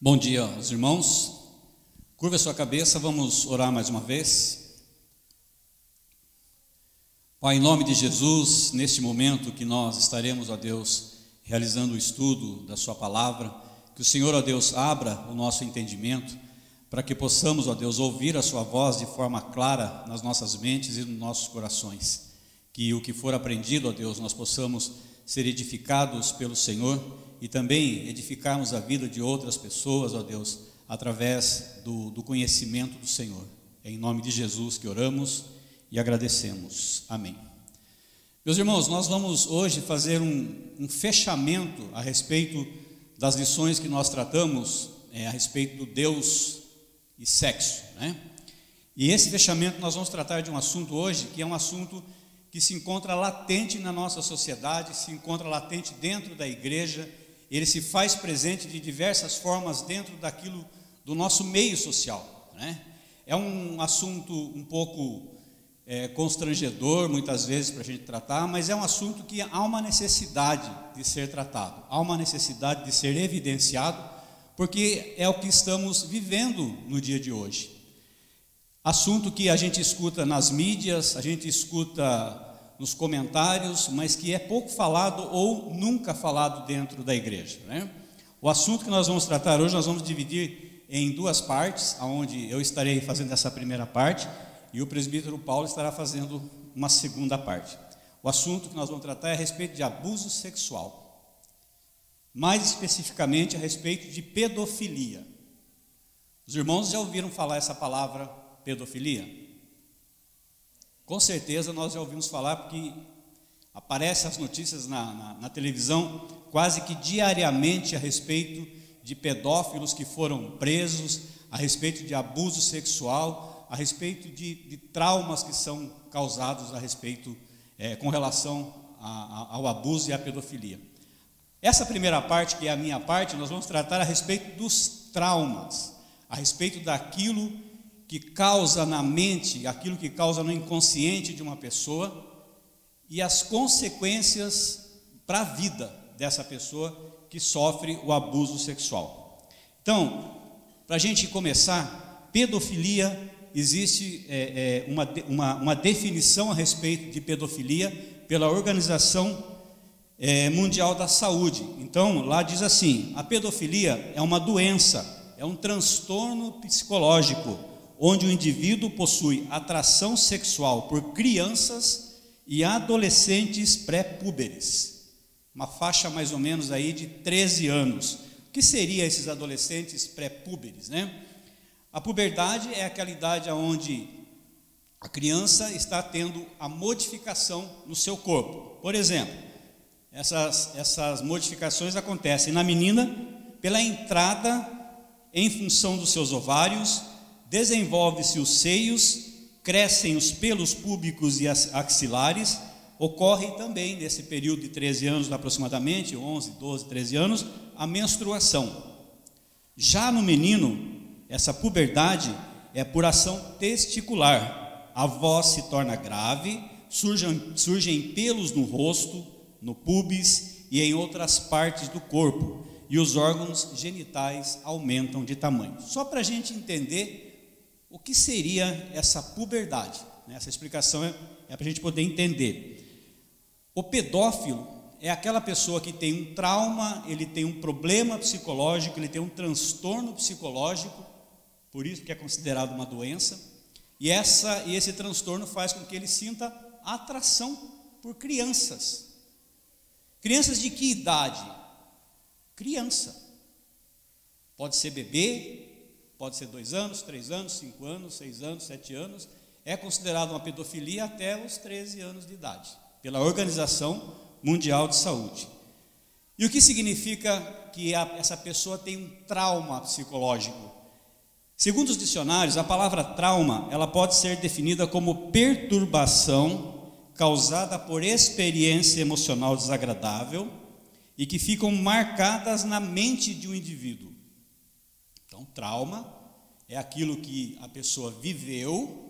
Bom dia aos irmãos. Curva a sua cabeça, vamos orar mais uma vez. Pai, em nome de Jesus, neste momento que nós estaremos, ó Deus, realizando o estudo da sua palavra, que o Senhor, ó Deus, abra o nosso entendimento, para que possamos, ó Deus, ouvir a sua voz de forma clara nas nossas mentes e nos nossos corações. Que o que for aprendido, ó Deus, nós possamos ser edificados pelo Senhor e também edificarmos a vida de outras pessoas, ó Deus, através do conhecimento do Senhor. É em nome de Jesus que oramos e agradecemos. Amém. Meus irmãos, nós vamos hoje fazer um fechamento a respeito das lições que nós tratamos a respeito do Deus e sexo, né? E esse fechamento nós vamos tratar de um assunto hoje, que é um assunto que se encontra latente na nossa sociedade, se encontra latente dentro da igreja. Ele se faz presente de diversas formas dentro daquilo do nosso meio social, né? É um assunto um pouco constrangedor, muitas vezes, para a gente tratar, mas é um assunto que há uma necessidade de ser tratado, há uma necessidade de ser evidenciado, porque é o que estamos vivendo no dia de hoje. Assunto que a gente escuta nas mídias, a gente escuta nos comentários, mas que é pouco falado ou nunca falado dentro da igreja, né? O assunto que nós vamos tratar hoje, nós vamos dividir em duas partes, onde eu estarei fazendo essa primeira parte e o presbítero Paulo estará fazendo uma segunda parte. O assunto que nós vamos tratar é a respeito de abuso sexual, mais especificamente a respeito de pedofilia. Os irmãos já ouviram falar essa palavra pedofilia? Com certeza nós já ouvimos falar, porque aparecem as notícias na televisão quase que diariamente a respeito de pedófilos que foram presos, a respeito de abuso sexual, a respeito de traumas que são causados a respeito com relação ao abuso e à pedofilia. Essa primeira parte, que é a minha parte, nós vamos tratar a respeito dos traumas, a respeito daquilo que causa na mente, aquilo que causa no inconsciente de uma pessoa e as consequências para a vida dessa pessoa que sofre o abuso sexual. Então, para a gente começar, pedofilia, existe uma definição a respeito de pedofilia pela Organização Mundial da Saúde. Então, lá diz assim: a pedofilia é uma doença, é um transtorno psicológico, onde o indivíduo possui atração sexual por crianças e adolescentes pré-púberes, uma faixa mais ou menos aí de 13 anos. O que seriam esses adolescentes pré-púberes, né? A puberdade é aquela idade onde a criança está tendo a modificação no seu corpo. Por exemplo, essas modificações acontecem na menina pela entrada em função dos seus ovários, desenvolve-se os seios, crescem os pelos púbicos e axilares. Ocorre também, nesse período de 13 anos aproximadamente, 11, 12, 13 anos, a menstruação. Já no menino, essa puberdade é por ação testicular. A voz se torna grave, surgem pelos no rosto, no púbis e em outras partes do corpo, e os órgãos genitais aumentam de tamanho. Só para a gente entender o que seria essa puberdade, né? Essa explicação é para a gente poder entender. O pedófilo é aquela pessoa que tem um trauma, ele tem um problema psicológico, ele tem um transtorno psicológico, por isso que é considerado uma doença, e esse transtorno faz com que ele sinta atração por crianças. Crianças de que idade? Criança. Pode ser bebê, pode ser 2 anos, 3 anos, 5 anos, 6 anos, 7 anos. É considerado uma pedofilia até os 13 anos de idade, pela Organização Mundial de Saúde. E o que significa que essa pessoa tem um trauma psicológico? Segundo os dicionários, a palavra trauma, ela pode ser definida como perturbação causada por experiência emocional desagradável e que ficam marcadas na mente de um indivíduo. Então, trauma é aquilo que a pessoa viveu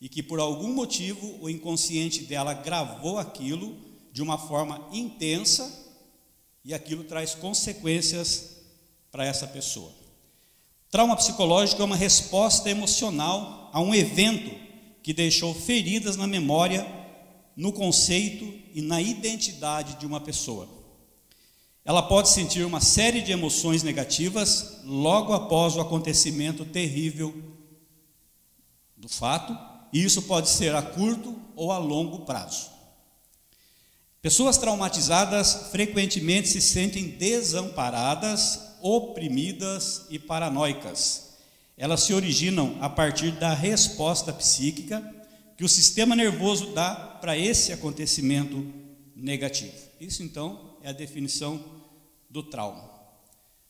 e que por algum motivo o inconsciente dela gravou aquilo de uma forma intensa e aquilo traz consequências para essa pessoa. Trauma psicológico é uma resposta emocional a um evento que deixou feridas na memória, no conceito e na identidade de uma pessoa. Ela pode sentir uma série de emoções negativas logo após o acontecimento terrível do fato, e isso pode ser a curto ou a longo prazo. Pessoas traumatizadas frequentemente se sentem desamparadas, oprimidas e paranoicas. Elas se originam a partir da resposta psíquica que o sistema nervoso dá para esse acontecimento negativo. Isso, então, é a definição do trauma.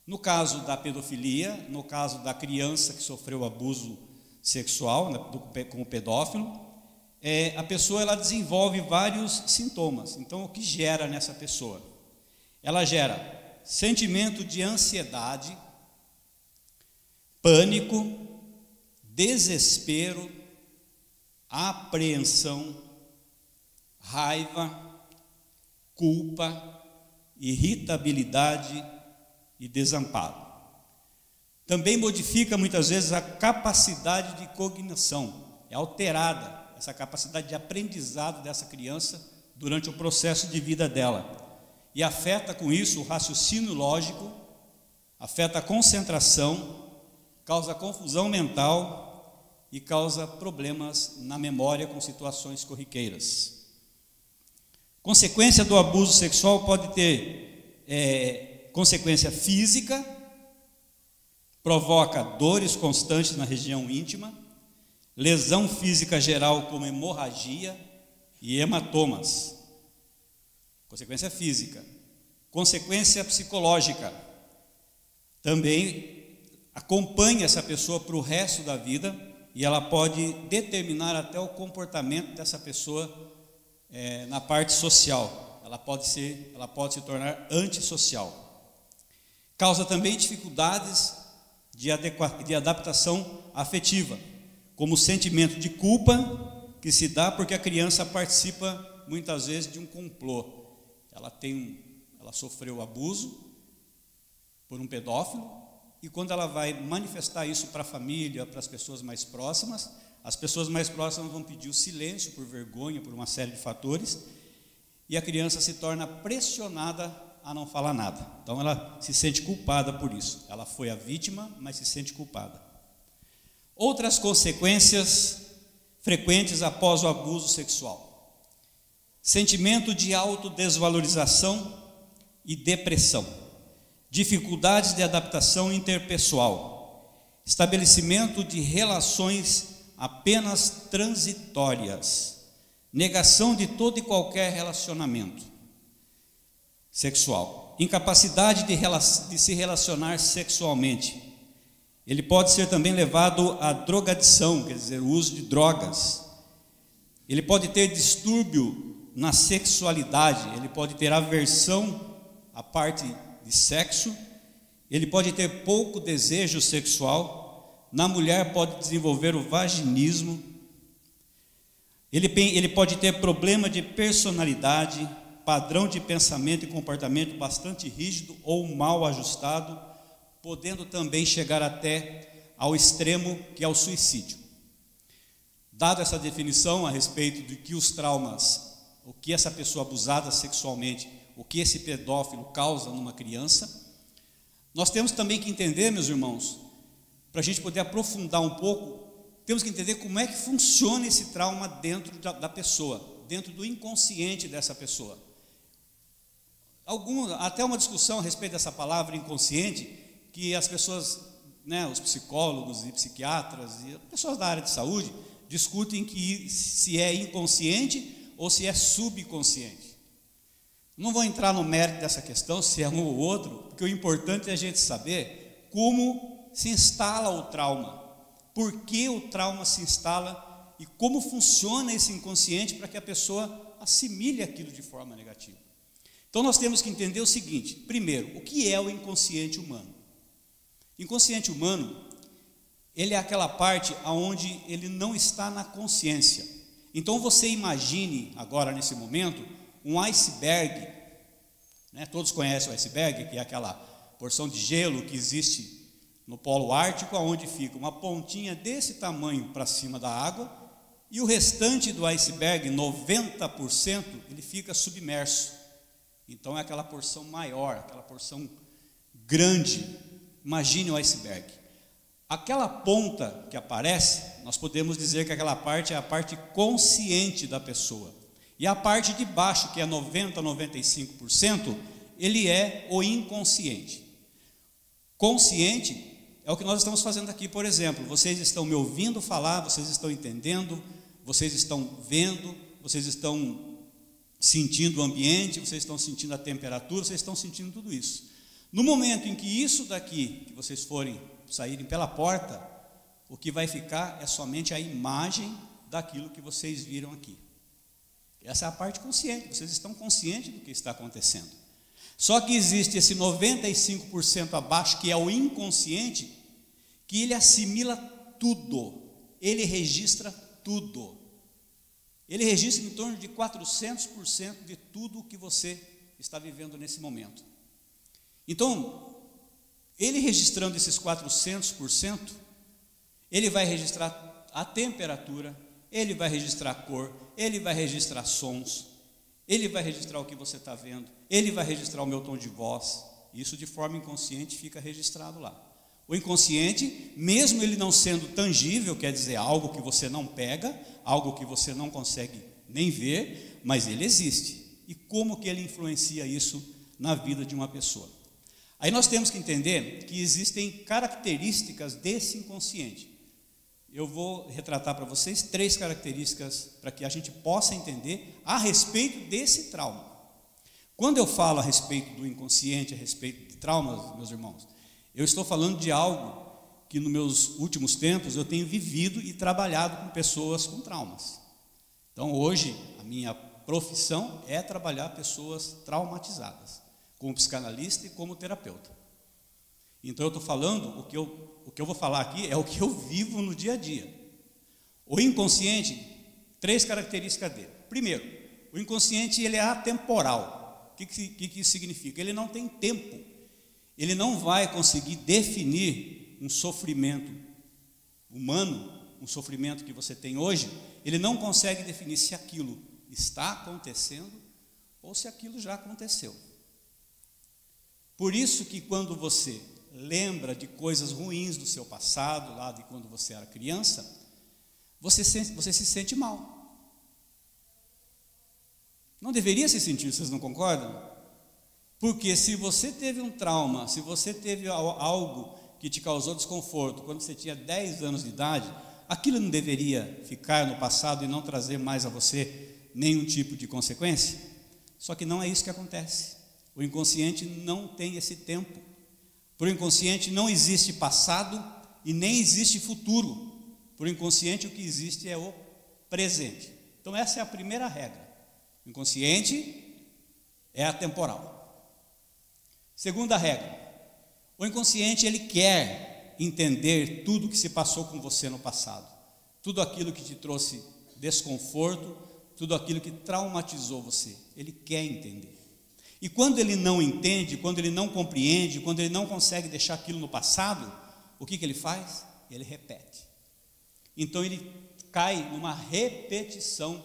No caso da pedofilia, no caso da criança que sofreu abuso sexual, né, com o pedófilo, a pessoa ela desenvolve vários sintomas. Então, o que gera nessa pessoa? Ela gera sentimento de ansiedade, pânico, desespero, apreensão, raiva, culpa, irritabilidade e desamparo. Também modifica muitas vezes a capacidade de cognição, é alterada essa capacidade de aprendizado dessa criança durante o processo de vida dela. E afeta com isso o raciocínio lógico, afeta a concentração, causa confusão mental e causa problemas na memória com situações corriqueiras. Consequência do abuso sexual pode ter consequência física, provoca dores constantes na região íntima, lesão física geral como hemorragia e hematomas. Consequência física. Consequência psicológica. Também acompanha essa pessoa para o resto da vida e ela pode determinar até o comportamento dessa pessoa na parte social. Ela pode se tornar antissocial. Causa também dificuldades de adaptação afetiva, como o sentimento de culpa que se dá porque a criança participa muitas vezes de um complô. Ela sofreu abuso por um pedófilo e quando ela vai manifestar isso para a família, para as pessoas mais próximas, as pessoas mais próximas vão pedir o silêncio por vergonha, por uma série de fatores, e a criança se torna pressionada a não falar nada. Então ela se sente culpada por isso. Ela foi a vítima, mas se sente culpada. Outras consequências frequentes após o abuso sexual: sentimento de autodesvalorização e depressão, dificuldades de adaptação interpessoal, estabelecimento de relações apenas transitórias, negação de todo e qualquer relacionamento sexual, incapacidade de se relacionar sexualmente. Ele pode ser também levado à drogadição, quer dizer, o uso de drogas. Ele pode ter distúrbio na sexualidade, ele pode ter aversão à parte de sexo, ele pode ter pouco desejo sexual, na mulher pode desenvolver o vaginismo, ele pode ter problema de personalidade, padrão de pensamento e comportamento bastante rígido ou mal ajustado, podendo também chegar até ao extremo que é o suicídio. Dado essa definição a respeito de que os traumas, o que essa pessoa abusada sexualmente, o que esse pedófilo causa numa criança, nós temos também que entender, meus irmãos, para a gente poder aprofundar um pouco, temos que entender como é que funciona esse trauma dentro da pessoa, dentro do inconsciente dessa pessoa. Até uma discussão a respeito dessa palavra inconsciente, que as pessoas, os psicólogos e psiquiatras e pessoas da área de saúde discutem que se é inconsciente ou se é subconsciente. Não vou entrar no mérito dessa questão, se é um ou outro, porque o importante é a gente saber como se instala o trauma, por que o trauma se instala e como funciona esse inconsciente para que a pessoa assimile aquilo de forma negativa. Então nós temos que entender o seguinte: primeiro, o que é o inconsciente humano? Inconsciente humano, ele é aquela parte onde ele não está na consciência. Então você imagine agora nesse momento um iceberg, todos conhecem o iceberg, que é aquela porção de gelo que existe no Polo Ártico, onde fica uma pontinha desse tamanho para cima da água, e o restante do iceberg, 90%, ele fica submerso. Então é aquela porção maior, aquela porção grande. Imagine o iceberg. Aquela ponta que aparece, nós podemos dizer que aquela parte é a parte consciente da pessoa. E a parte de baixo, que é 90, 95%, ele é o inconsciente. Consciente é o que nós estamos fazendo aqui, por exemplo. Vocês estão me ouvindo falar, vocês estão entendendo, vocês estão vendo, vocês estão sentindo o ambiente, vocês estão sentindo a temperatura, vocês estão sentindo tudo isso. No momento em que isso daqui, que vocês saírem pela porta, o que vai ficar é somente a imagem daquilo que vocês viram aqui. Essa é a parte consciente, vocês estão conscientes do que está acontecendo. Só que existe esse 95% abaixo, que é o inconsciente, que ele assimila tudo, ele registra tudo. Ele registra em torno de 400% de tudo o que você está vivendo nesse momento. Então, ele registrando esses 400%, ele vai registrar a temperatura, ele vai registrar a cor, ele vai registrar sons, ele vai registrar o que você está vendo, ele vai registrar o meu tom de voz. Isso de forma inconsciente fica registrado lá. O inconsciente, mesmo ele não sendo tangível, quer dizer, algo que você não pega, algo que você não consegue nem ver, mas ele existe. E como que ele influencia isso na vida de uma pessoa? Aí nós temos que entender que existem características desse inconsciente. Eu vou retratar para vocês 3 características para que a gente possa entender a respeito desse trauma. Quando eu falo a respeito do inconsciente, a respeito de traumas, meus irmãos, eu estou falando de algo que nos meus últimos tempos eu tenho vivido e trabalhado com pessoas com traumas. Então hoje a minha profissão é trabalhar pessoas traumatizadas, como psicanalista e como terapeuta. Então eu estou falando, o que eu vou falar aqui é o que eu vivo no dia a dia. O inconsciente, 3 características dele. Primeiro, o inconsciente ele é atemporal. O que isso significa? Ele não tem tempo. Ele não vai conseguir definir um sofrimento humano, um sofrimento que você tem hoje, ele não consegue definir se aquilo está acontecendo ou se aquilo já aconteceu. Por isso que quando você lembra de coisas ruins do seu passado, lá de quando você era criança, você se sente mal. Não deveria se sentir, vocês não concordam? Porque se você teve um trauma, se você teve algo que te causou desconforto quando você tinha 10 anos de idade, aquilo não deveria ficar no passado e não trazer mais a você nenhum tipo de consequência? Só que não é isso que acontece. O inconsciente não tem esse tempo. Para o inconsciente não existe passado e nem existe futuro. Para o inconsciente o que existe é o presente. Então essa é a primeira regra. O inconsciente é atemporal. Segunda regra, o inconsciente ele quer entender tudo que se passou com você no passado, tudo aquilo que te trouxe desconforto, tudo aquilo que traumatizou você, ele quer entender. E quando ele não entende, quando ele não compreende, quando ele não consegue deixar aquilo no passado, o que ele faz? Ele repete. Então ele cai numa repetição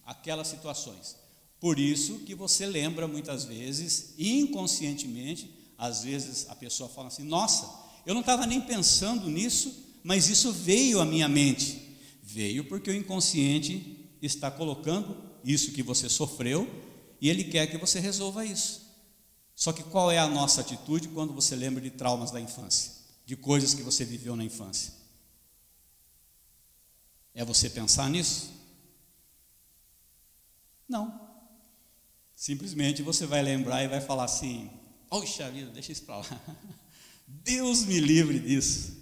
aquelas situações. Por isso que você lembra muitas vezes, inconscientemente, às vezes a pessoa fala assim, nossa, eu não estava nem pensando nisso, mas isso veio à minha mente. Veio porque o inconsciente está colocando isso que você sofreu e ele quer que você resolva isso. Só que qual é a nossa atitude quando você lembra de traumas da infância, de coisas que você viveu na infância? É você pensar nisso? Não. Simplesmente você vai lembrar e vai falar assim, poxa vida, deixa isso para lá. Deus me livre disso.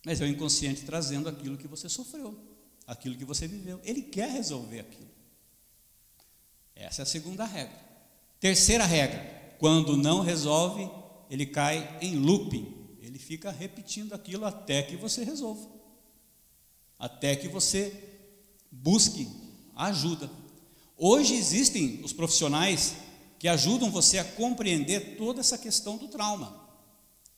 Mas é o inconsciente trazendo aquilo que você sofreu, aquilo que você viveu. Ele quer resolver aquilo. Essa é a segunda regra. Terceira regra, quando não resolve, ele cai em looping. Ele fica repetindo aquilo até que você resolva. Até que você busque ajuda. Hoje existem os profissionais que ajudam você a compreender toda essa questão do trauma.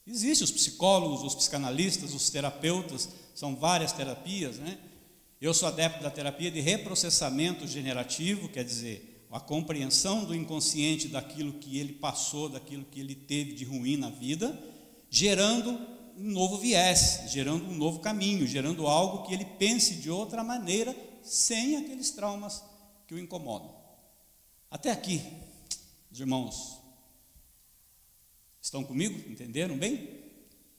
Existem os psicólogos, os psicanalistas, os terapeutas, são várias terapias, né? Eu sou adepto da terapia de reprocessamento generativo, quer dizer, a compreensão do inconsciente daquilo que ele passou, daquilo que ele teve de ruim na vida, gerando um novo viés, gerando um novo caminho, gerando algo que ele pense de outra maneira, sem aqueles traumas que o incomodam. Até aqui, os irmãos estão comigo? Entenderam bem?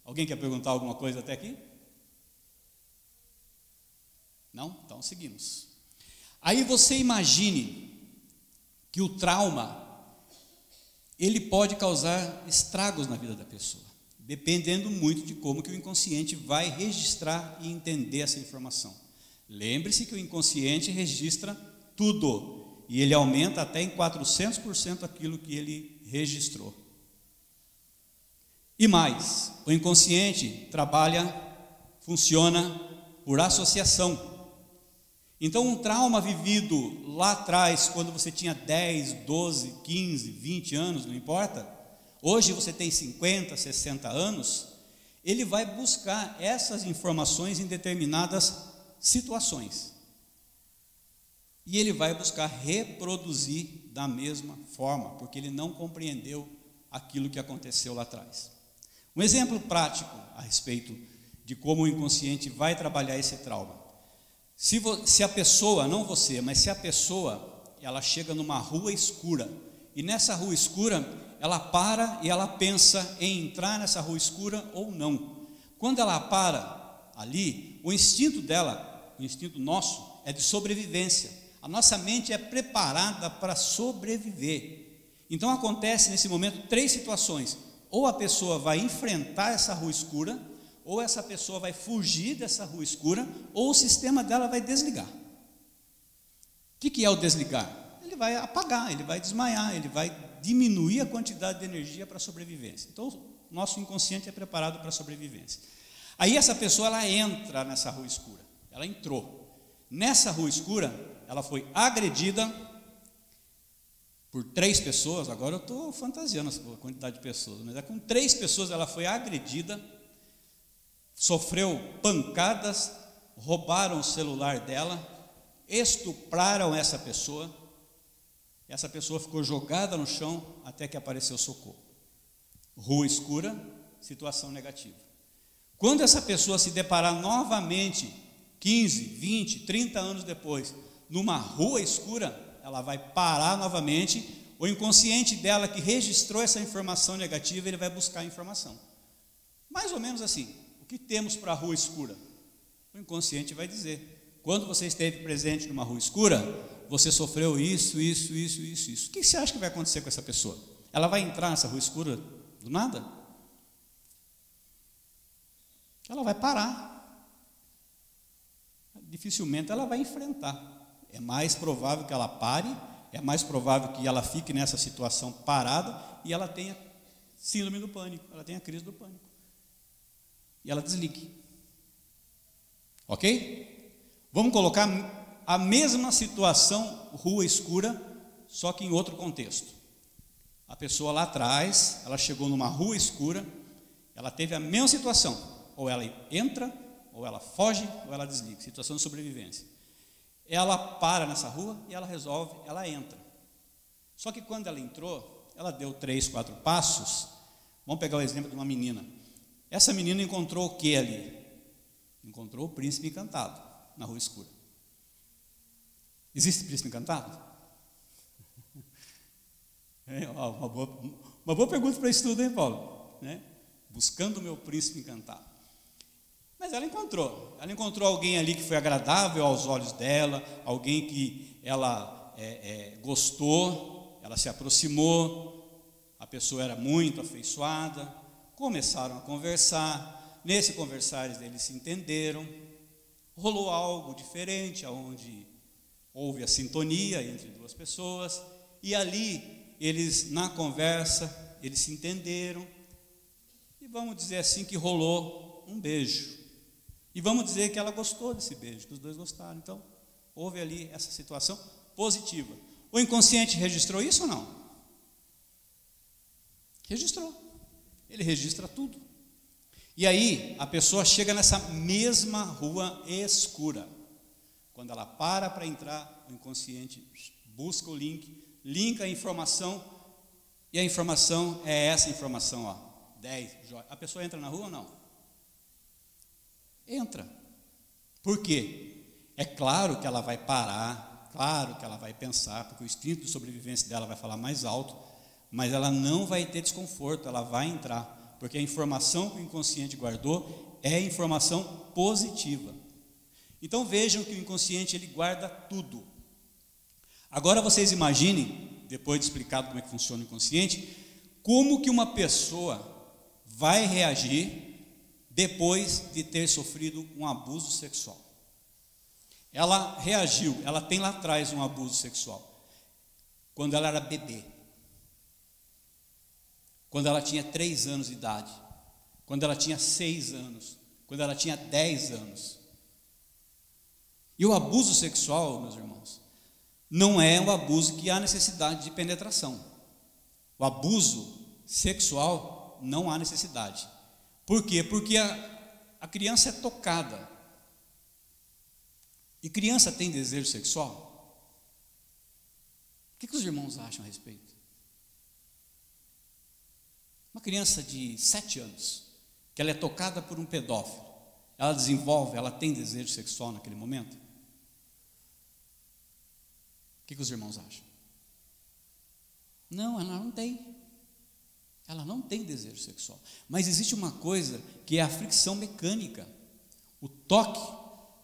Alguém quer perguntar alguma coisa até aqui? Não? Então seguimos. Aí você imagine que o trauma, ele pode causar estragos na vida da pessoa, dependendo muito de como que o inconsciente vai registrar e entender essa informação. Lembre-se que o inconsciente registra tudo, e ele aumenta até em 400% aquilo que ele registrou. E mais, o inconsciente funciona por associação. Então, um trauma vivido lá atrás, quando você tinha 10, 12, 15, 20 anos, não importa, hoje você tem 50, 60 anos, ele vai buscar essas informações em determinadas situações. E ele vai buscar reproduzir da mesma forma, porque ele não compreendeu aquilo que aconteceu lá atrás. Um exemplo prático a respeito de como o inconsciente vai trabalhar esse trauma. Se a pessoa, não você, mas se a pessoa, ela chega numa rua escura, e nessa rua escura, ela para e ela pensa em entrar nessa rua escura ou não. Quando ela para ali, o instinto dela, o instinto nosso, é de sobrevivência. A nossa mente é preparada para sobreviver. Então acontece nesse momento 3 situações. Ou a pessoa vai enfrentar essa rua escura, ou essa pessoa vai fugir dessa rua escura, ou o sistema dela vai desligar. O que é o desligar? Ele vai apagar, ele vai desmaiar, ele vai diminuir a quantidade de energia para a sobrevivência. Então, o nosso inconsciente é preparado para a sobrevivência. Aí essa pessoa, ela entra nessa rua escura, ela entrou. Nessa rua escura, ela foi agredida por 3 pessoas, agora eu estou fantasiando a quantidade de pessoas, mas com 3 pessoas ela foi agredida, sofreu pancadas, roubaram o celular dela, estupraram essa pessoa ficou jogada no chão até que apareceu socorro. Rua escura, situação negativa. Quando essa pessoa se deparar novamente, 15, 20, 30 anos depois, numa rua escura, ela vai parar novamente, o inconsciente dela que registrou essa informação negativa, ele vai buscar a informação. Mais ou menos assim. O que temos para a rua escura? O inconsciente vai dizer: quando você esteve presente numa rua escura, você sofreu isso. O que você acha que vai acontecer com essa pessoa? Ela vai entrar nessa rua escura do nada? Ela vai parar. Dificilmente ela vai enfrentar. É mais provável que ela pare, é mais provável que ela fique nessa situação parada e ela tenha síndrome do pânico, ela tenha crise do pânico. E ela desligue. Ok? Vamos colocar a mesma situação, rua escura, só que em outro contexto. A pessoa lá atrás, ela chegou numa rua escura, ela teve a mesma situação. Ou ela entra, ou ela foge, ou ela desliga. Situação de sobrevivência. Ela para nessa rua e ela resolve, ela entra. Só que quando ela entrou, ela deu 3, 4 passos. Vamos pegar o exemplo de uma menina. Essa menina encontrou o que ali? Encontrou o príncipe encantado na rua escura. Existe príncipe encantado? Uma boa pergunta para estudo, hein, Paulo? Buscando o meu príncipe encantado. Mas ela encontrou alguém ali que foi agradável aos olhos dela, alguém que ela gostou, ela se aproximou, a pessoa era muito afeiçoada. Começaram a conversar, nesse conversar eles se entenderam, rolou algo diferente, onde houve a sintonia entre 2 pessoas, e ali eles, na conversa, eles se entenderam, e vamos dizer assim que rolou um beijo, e vamos dizer que ela gostou desse beijo, que os 2 gostaram, então houve ali essa situação positiva. O inconsciente registrou isso ou não? Registrou. Ele registra tudo. E aí a pessoa chega nessa mesma rua escura. Quando ela para entrar, o inconsciente busca o link, linka a informação, e a informação é essa informação, ó, 10 joias. A pessoa entra na rua ou não? Entra. Por quê? É claro que ela vai parar, claro que ela vai pensar, porque o instinto de sobrevivência dela vai falar mais alto, mas ela não vai ter desconforto, ela vai entrar, porque a informação que o inconsciente guardou é informação positiva. Então vejam que o inconsciente ele guarda tudo. Agora vocês imaginem, depois de explicado como é que funciona o inconsciente, como que uma pessoa vai reagir depois de ter sofrido um abuso sexual. Ela reagiu, ela tem lá atrás um abuso sexual, quando ela era bebê, quando ela tinha 3 anos de idade, quando ela tinha 6 anos, quando ela tinha 10 anos. E o abuso sexual, meus irmãos, não é um abuso que há necessidade de penetração. O abuso sexual não há necessidade. Por quê? Porque a criança é tocada. E criança tem desejo sexual? O que os irmãos acham a respeito? Uma criança de 7 anos, que ela é tocada por um pedófilo, ela desenvolve, ela tem desejo sexual naquele momento? O que os irmãos acham? Não, ela não tem. Ela não tem desejo sexual. Mas existe uma coisa que é a fricção mecânica. O toque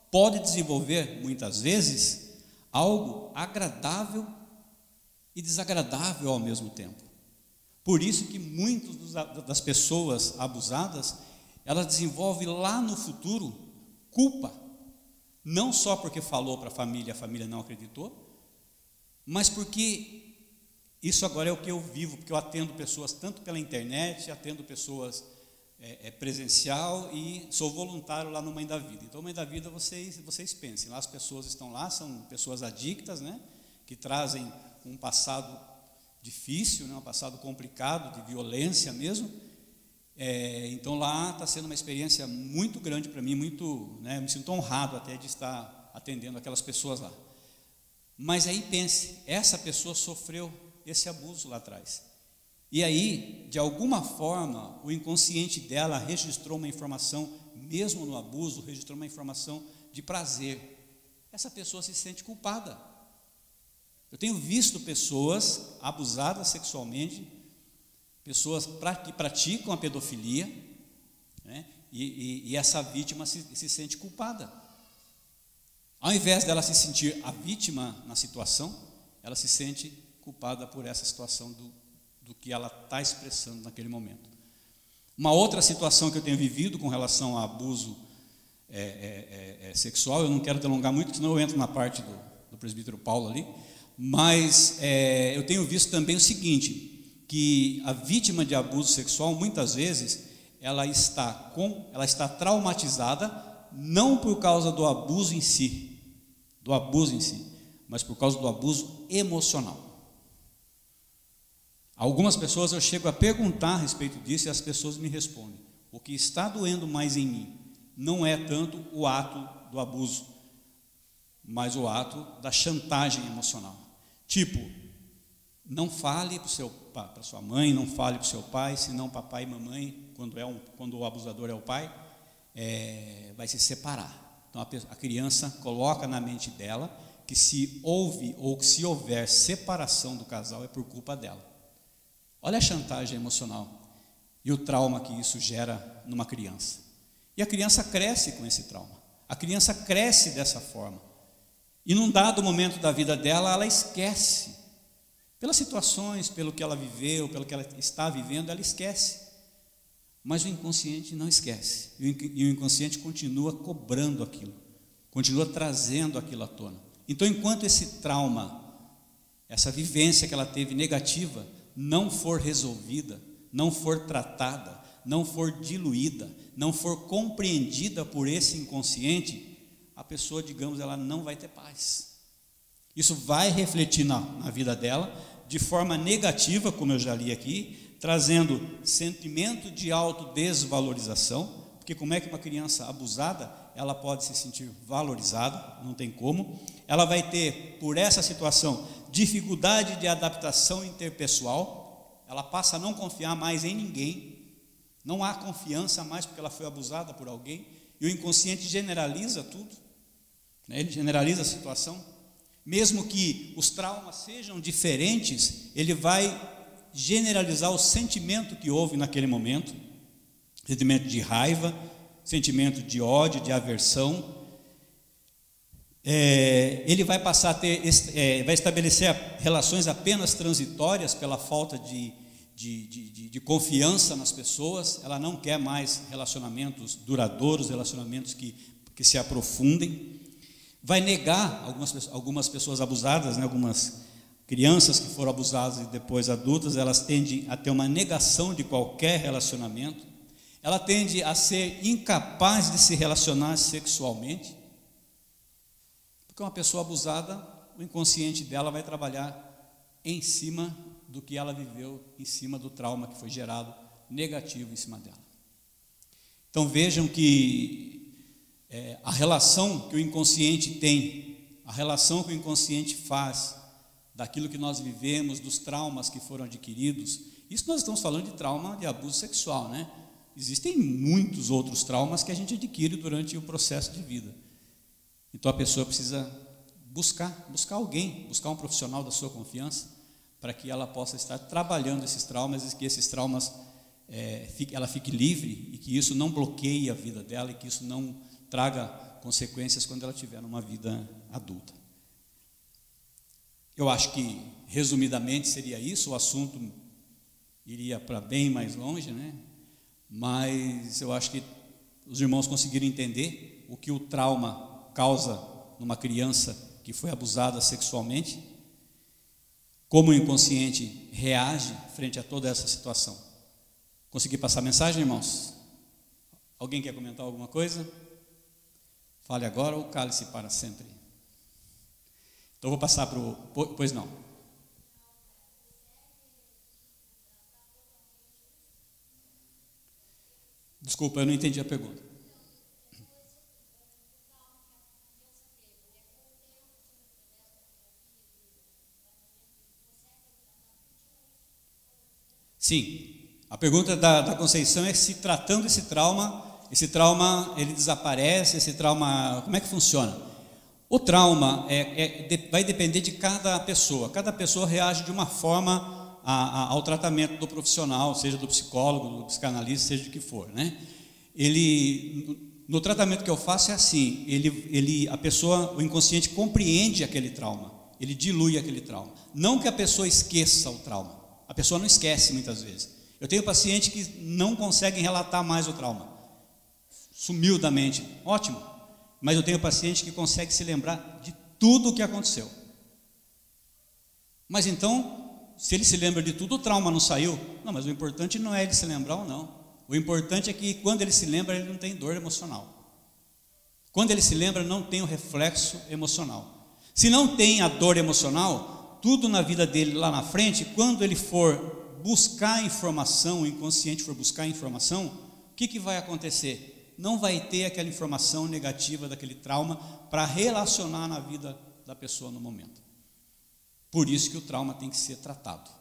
pode desenvolver, muitas vezes, algo agradável e desagradável ao mesmo tempo. Por isso que muitas das pessoas abusadas, elas desenvolvem lá no futuro culpa. Não só porque falou para a família não acreditou, mas porque isso agora é o que eu vivo, porque eu atendo pessoas tanto pela internet, atendo pessoas presencial e sou voluntário lá no Mãe da Vida. Então, Mãe da Vida, vocês pensem, lá as pessoas estão lá, são pessoas adictas, né, que trazem um passado difícil, né, um passado complicado, de violência mesmo. Então lá está sendo uma experiência muito grande para mim, muito, né, me sinto honrado até de estar atendendo aquelas pessoas lá. Mas aí pense, essa pessoa sofreu esse abuso lá atrás. E aí, de alguma forma, o inconsciente dela registrou uma informação, mesmo no abuso, registrou uma informação de prazer. Essa pessoa se sente culpada. Eu tenho visto pessoas abusadas sexualmente, pessoas que praticam a pedofilia, né, e essa vítima se sente culpada. Ao invés dela se sentir a vítima na situação, ela se sente culpada por essa situação do que ela está expressando naquele momento. Uma outra situação que eu tenho vivido com relação a abuso sexual, eu não quero delongar muito, senão eu entro na parte do presbítero Paulo ali, mas eu tenho visto também o seguinte, que a vítima de abuso sexual, muitas vezes, ela está traumatizada, não por causa do abuso em si, mas por causa do abuso emocional. Algumas pessoas eu chego a perguntar a respeito disso e as pessoas me respondem: o que está doendo mais em mim não é tanto o ato do abuso, mas o ato da chantagem emocional. Tipo, não fale para sua mãe, não fale para o seu pai, senão papai e mamãe, quando o abusador é o pai, vai se separar. Então a criança coloca na mente dela que se houve ou que se houver separação do casal é por culpa dela. Olha a chantagem emocional e o trauma que isso gera numa criança. E a criança cresce com esse trauma. A criança cresce dessa forma. E num dado momento da vida dela, ela esquece. Pelas situações, pelo que ela viveu, pelo que ela está vivendo, ela esquece. Mas o inconsciente não esquece. E o inconsciente continua cobrando aquilo. Continua trazendo aquilo à tona. Então, enquanto esse trauma, essa vivência que ela teve negativa, não for resolvida, não for tratada, não for diluída, não for compreendida por esse inconsciente, a pessoa, digamos, ela não vai ter paz. Isso vai refletir na vida dela de forma negativa, como eu já li aqui, trazendo sentimento de autodesvalorização, porque como é que uma criança abusada, ela pode se sentir valorizada? Não tem como. Ela vai ter, por essa situação, dificuldade de adaptação interpessoal, ela passa a não confiar mais em ninguém, não há confiança mais porque ela foi abusada por alguém, e o inconsciente generaliza tudo, né? Ele generaliza a situação, mesmo que os traumas sejam diferentes, ele vai generalizar o sentimento que houve naquele momento, sentimento de raiva, sentimento de ódio, de aversão. Ele vai passar a ter, vai estabelecer relações apenas transitórias pela falta de confiança nas pessoas. Ela não quer mais relacionamentos duradouros, relacionamentos que se aprofundem. Vai negar algumas pessoas abusadas, né, algumas crianças que foram abusadas e depois adultas, elas tendem a ter uma negação de qualquer relacionamento. Ela tende a ser incapaz de se relacionar sexualmente, porque uma pessoa abusada, o inconsciente dela vai trabalhar em cima do que ela viveu, em cima do trauma que foi gerado negativo em cima dela. Então vejam que a relação que o inconsciente tem, a relação que o inconsciente faz daquilo que nós vivemos, dos traumas que foram adquiridos, isso nós estamos falando de trauma de abuso sexual, né? Existem muitos outros traumas que a gente adquire durante o processo de vida. Então a pessoa precisa buscar alguém, buscar um profissional da sua confiança, para que ela possa estar trabalhando esses traumas, e que esses traumas, ela fique livre, e que isso não bloqueie a vida dela, e que isso não traga consequências quando ela tiver numa vida adulta. Eu acho que, resumidamente, seria isso. O assunto iria para bem mais longe, né? Mas eu acho que os irmãos conseguiram entender o que o trauma causa numa criança que foi abusada sexualmente, como o inconsciente reage frente a toda essa situação. Consegui passar a mensagem, irmãos? Alguém quer comentar alguma coisa? Fale agora ou cale-se para sempre. Então vou passar para o... Pois não. Desculpa, eu não entendi a pergunta. Sim, a pergunta da Conceição é se, tratando esse trauma ele desaparece, esse trauma, como é que funciona? O trauma vai depender de cada pessoa reage de uma forma ao tratamento do profissional, seja do psicólogo, do psicanalista, seja de que for, né? No tratamento que eu faço é assim, o inconsciente compreende aquele trauma, ele dilui aquele trauma, não que a pessoa esqueça o trauma. A pessoa não esquece muitas vezes. Eu tenho pacientes que não conseguem relatar mais o trauma. Sumiu da mente. Ótimo. Mas eu tenho paciente que consegue se lembrar de tudo o que aconteceu. Mas então, se ele se lembra de tudo, o trauma não saiu? Não, mas o importante não é ele se lembrar ou não. O importante é que quando ele se lembra, ele não tem dor emocional. Quando ele se lembra, não tem o reflexo emocional. Se não tem a dor emocional, tudo na vida dele lá na frente, quando ele for buscar informação, o inconsciente for buscar informação, o que vai acontecer? Não vai ter aquela informação negativa daquele trauma para relacionar na vida da pessoa no momento. Por isso que o trauma tem que ser tratado.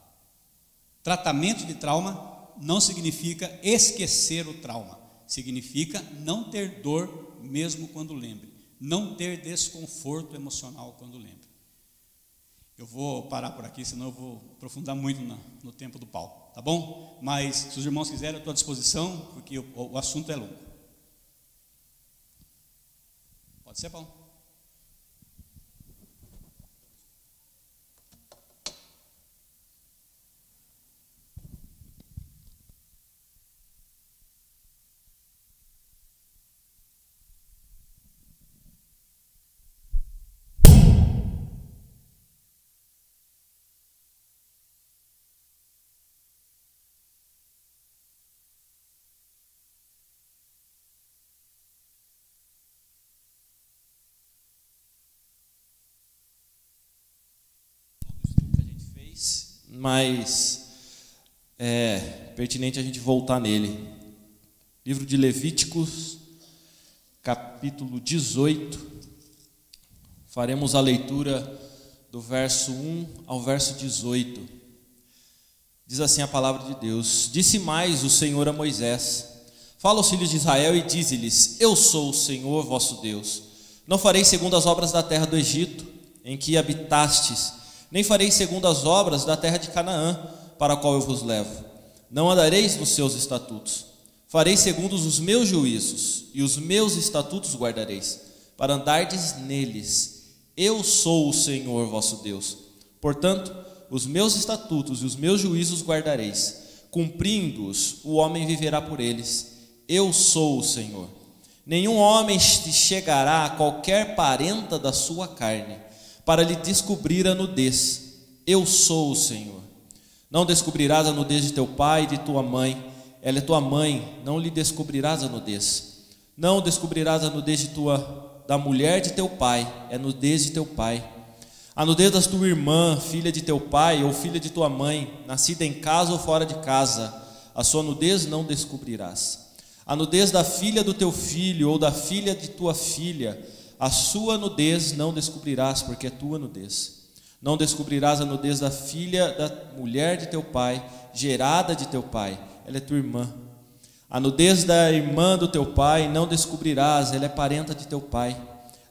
Tratamento de trauma não significa esquecer o trauma, significa não ter dor mesmo quando lembre, não ter desconforto emocional quando lembre. Eu vou parar por aqui, senão eu vou aprofundar muito no tempo do Paulo, tá bom? Mas se os irmãos quiserem, eu estou à disposição, porque o assunto é longo. Pode ser, Paulo? Mas é pertinente a gente voltar nele. Livro de Levíticos, capítulo 18. Faremos a leitura do verso 1 ao verso 18. Diz assim a palavra de Deus: Disse mais o Senhor a Moisés: Fala aos filhos de Israel e dize-lhes: Eu sou o Senhor vosso Deus. Não farei segundo as obras da terra do Egito, em que habitastes, nem farei segundo as obras da terra de Canaã, para a qual eu vos levo. Não andareis nos seus estatutos. Farei segundo os meus juízos, e os meus estatutos guardareis, para andardes neles. Eu sou o Senhor vosso Deus. Portanto, os meus estatutos e os meus juízos guardareis. Cumprindo-os, o homem viverá por eles. Eu sou o Senhor. Nenhum homem te chegará a qualquer parenta da sua carne, para lhe descobrir a nudez. Eu sou o Senhor. Não descobrirás a nudez de teu pai e de tua mãe. Ela é tua mãe, não lhe descobrirás a nudez. Não descobrirás a nudez da mulher de teu pai, é nudez de teu pai. A nudez da tua irmã, filha de teu pai ou filha de tua mãe, nascida em casa ou fora de casa, a sua nudez não descobrirás. A nudez da filha do teu filho ou da filha de tua filha, a sua nudez não descobrirás, porque é tua nudez. Não descobrirás a nudez da filha da mulher de teu pai, gerada de teu pai, ela é tua irmã. A nudez da irmã do teu pai não descobrirás, ela é parenta de teu pai.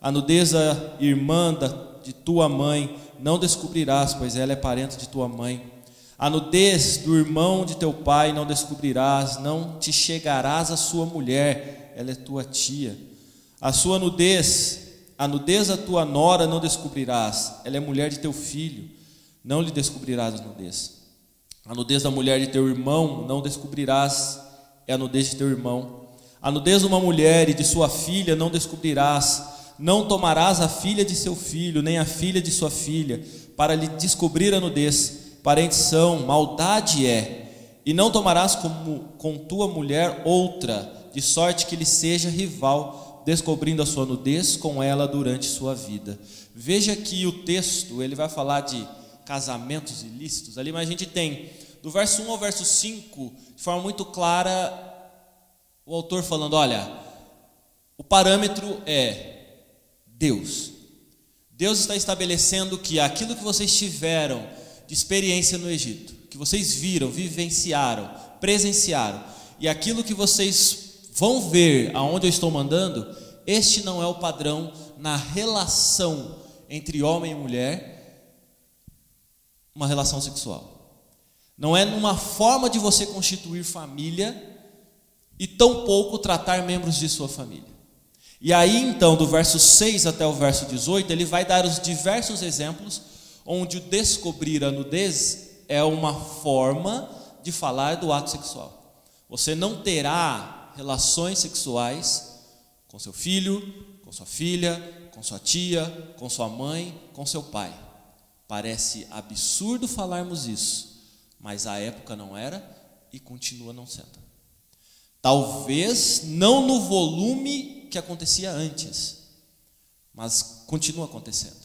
A nudez da irmã de tua mãe não descobrirás, pois ela é parenta de tua mãe. A nudez do irmão de teu pai não descobrirás, não te chegarás à sua mulher, ela é tua tia. A nudez da tua nora não descobrirás, ela é mulher de teu filho, não lhe descobrirás a nudez. A nudez da mulher de teu irmão não descobrirás, é a nudez de teu irmão. A nudez de uma mulher e de sua filha não descobrirás. Não tomarás a filha de seu filho, nem a filha de sua filha, para lhe descobrir a nudez. Parentes são, maldade é. E não tomarás com tua mulher outra, de sorte que lhe seja rival, descobrindo a sua nudez com ela durante sua vida. Veja que o texto, ele vai falar de casamentos ilícitos ali, mas a gente tem do verso 1 ao verso 5, de forma muito clara, o autor falando: olha, o parâmetro é Deus. Deus está estabelecendo que aquilo que vocês tiveram de experiência no Egito, que vocês viram, vivenciaram, presenciaram, e aquilo que vocês vão ver aonde eu estou mandando, este não é o padrão na relação entre homem e mulher, uma relação sexual. Não é numa forma de você constituir família e tampouco tratar membros de sua família. E aí então, do verso 6 até o verso 18, ele vai dar os diversos exemplos onde o descobrir a nudez é uma forma de falar do ato sexual. Você não terá relações sexuais com seu filho, com sua filha, com sua tia, com sua mãe, com seu pai. Parece absurdo falarmos isso, mas a época não era e continua não sendo. Talvez não no volume que acontecia antes, mas continua acontecendo.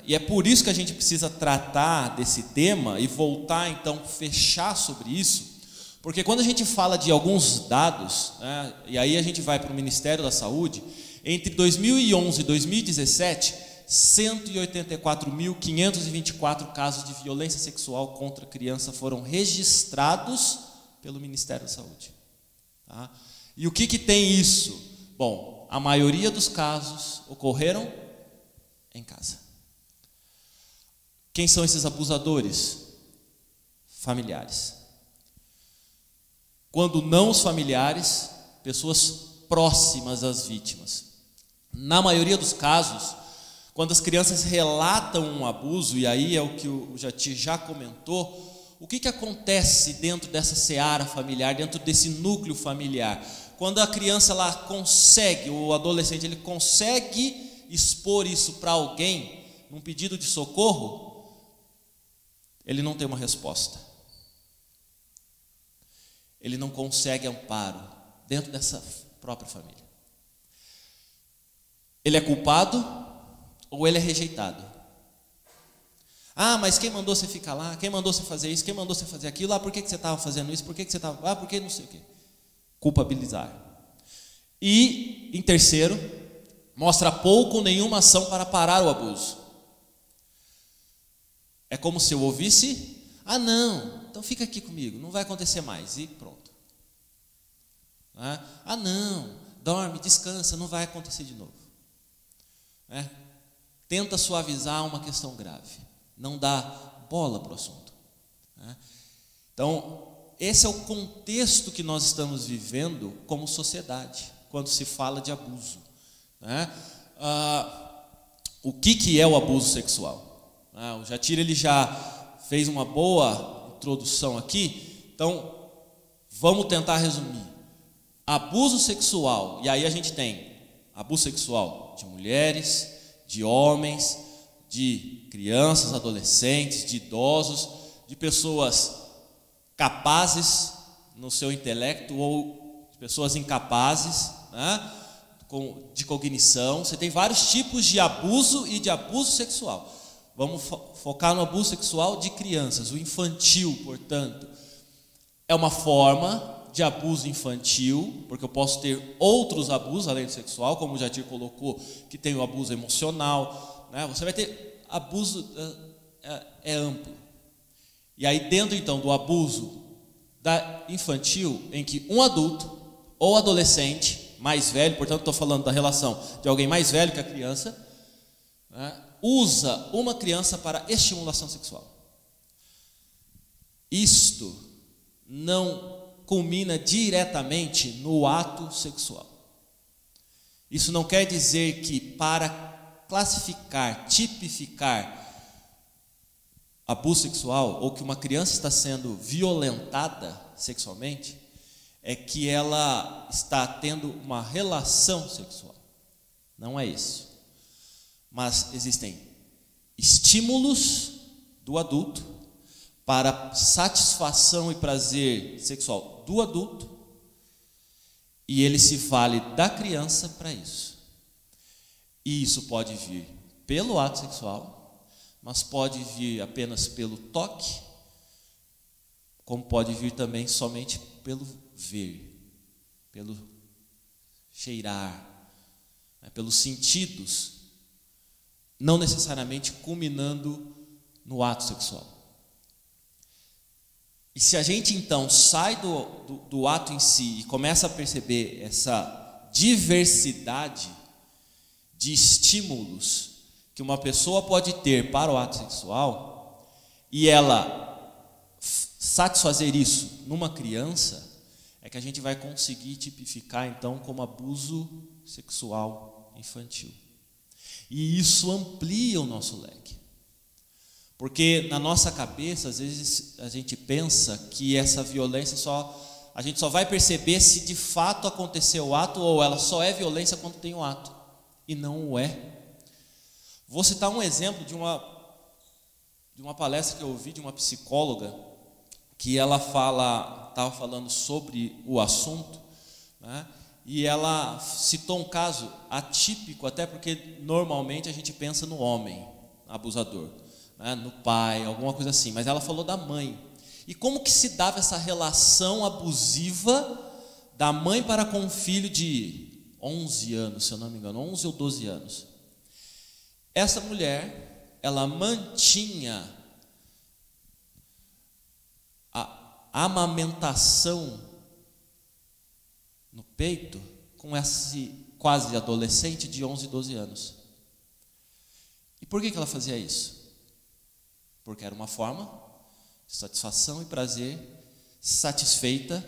E é por isso que a gente precisa tratar desse tema e voltar então, fechar sobre isso, porque quando a gente fala de alguns dados, e aí a gente vai para o Ministério da Saúde, entre 2011 e 2017, 184.524 casos de violência sexual contra criança foram registrados pelo Ministério da Saúde. Tá? E o que tem isso? Bom, a maioria dos casos ocorreram em casa. Quem são esses abusadores? Familiares. Quando não os familiares, pessoas próximas às vítimas. Na maioria dos casos, quando as crianças relatam um abuso, e aí é o que o Jati já comentou, o que acontece dentro dessa seara familiar, dentro desse núcleo familiar? Quando a criança ela consegue, ou o adolescente ele consegue expor isso para alguém, num pedido de socorro, ele não tem uma resposta. Ele não consegue amparo dentro dessa própria família. Ele é culpado ou ele é rejeitado? Ah, mas quem mandou você ficar lá? Quem mandou você fazer isso? Quem mandou você fazer aquilo? Ah, por que você estava fazendo isso? Por que você estava... Ah, por que não sei o quê? culpabilizar. E, em terceiro, mostra pouco ou nenhuma ação para parar o abuso. É como se eu ouvisse: ah, não, então fica aqui comigo, não vai acontecer mais, e pronto. Ah, não, dorme, descansa, não vai acontecer de novo. Tenta suavizar uma questão grave, não dá bola para o assunto. Então, esse é o contexto que nós estamos vivendo como sociedade, quando se fala de abuso. O que é o abuso sexual? O Jatir ele já fez uma boa introdução aqui, então vamos tentar resumir. Abuso sexual, e aí a gente tem abuso sexual de mulheres, de homens, de crianças, adolescentes, de idosos, de pessoas capazes no seu intelecto ou de pessoas incapazes, de cognição. Você tem vários tipos de abuso e de abuso sexual. Vamos focar no abuso sexual de crianças, o infantil, portanto. É uma forma de abuso infantil, porque eu posso ter outros abusos além do sexual, como o Jatir colocou, que tem o abuso emocional. Você vai ter abuso, é amplo. E aí dentro então do abuso infantil, em que um adulto ou adolescente mais velho, portanto estou falando da relação de alguém mais velho que a criança, usa uma criança para estimulação sexual. Isto não culmina diretamente no ato sexual. Isso não quer dizer que para classificar, tipificar abuso sexual, ou que uma criança está sendo violentada sexualmente, é que ela está tendo uma relação sexual. Não é isso. Mas existem estímulos do adulto para satisfação e prazer sexual do adulto, e ele se vale da criança para isso. E isso pode vir pelo ato sexual, mas pode vir apenas pelo toque, como pode vir também somente pelo ver, pelo cheirar, pelos sentidos, não necessariamente culminando no ato sexual. E se a gente então sai do ato em si e começa a perceber essa diversidade de estímulos que uma pessoa pode ter para o ato sexual, e ela satisfazer isso numa criança, é que a gente vai conseguir tipificar então como abuso sexual infantil. E isso amplia o nosso leque. Porque na nossa cabeça, às vezes a gente pensa que essa violência a gente só vai perceber se de fato aconteceu o ato, ou ela só é violência quando tem o ato. E não o é. Vou citar um exemplo de uma palestra que eu ouvi de uma psicóloga, que ela estava falando sobre o assunto, e ela citou um caso atípico, até porque normalmente a gente pensa no homem abusador, no pai, alguma coisa assim, mas ela falou da mãe. E como que se dava essa relação abusiva da mãe para com um filho de 11 anos, se eu não me engano, 11 ou 12 anos. Essa mulher, ela mantinha a amamentação no peito com esse quase adolescente de 11, 12 anos. E por que ela fazia isso? Porque era uma forma de satisfação e prazer satisfeita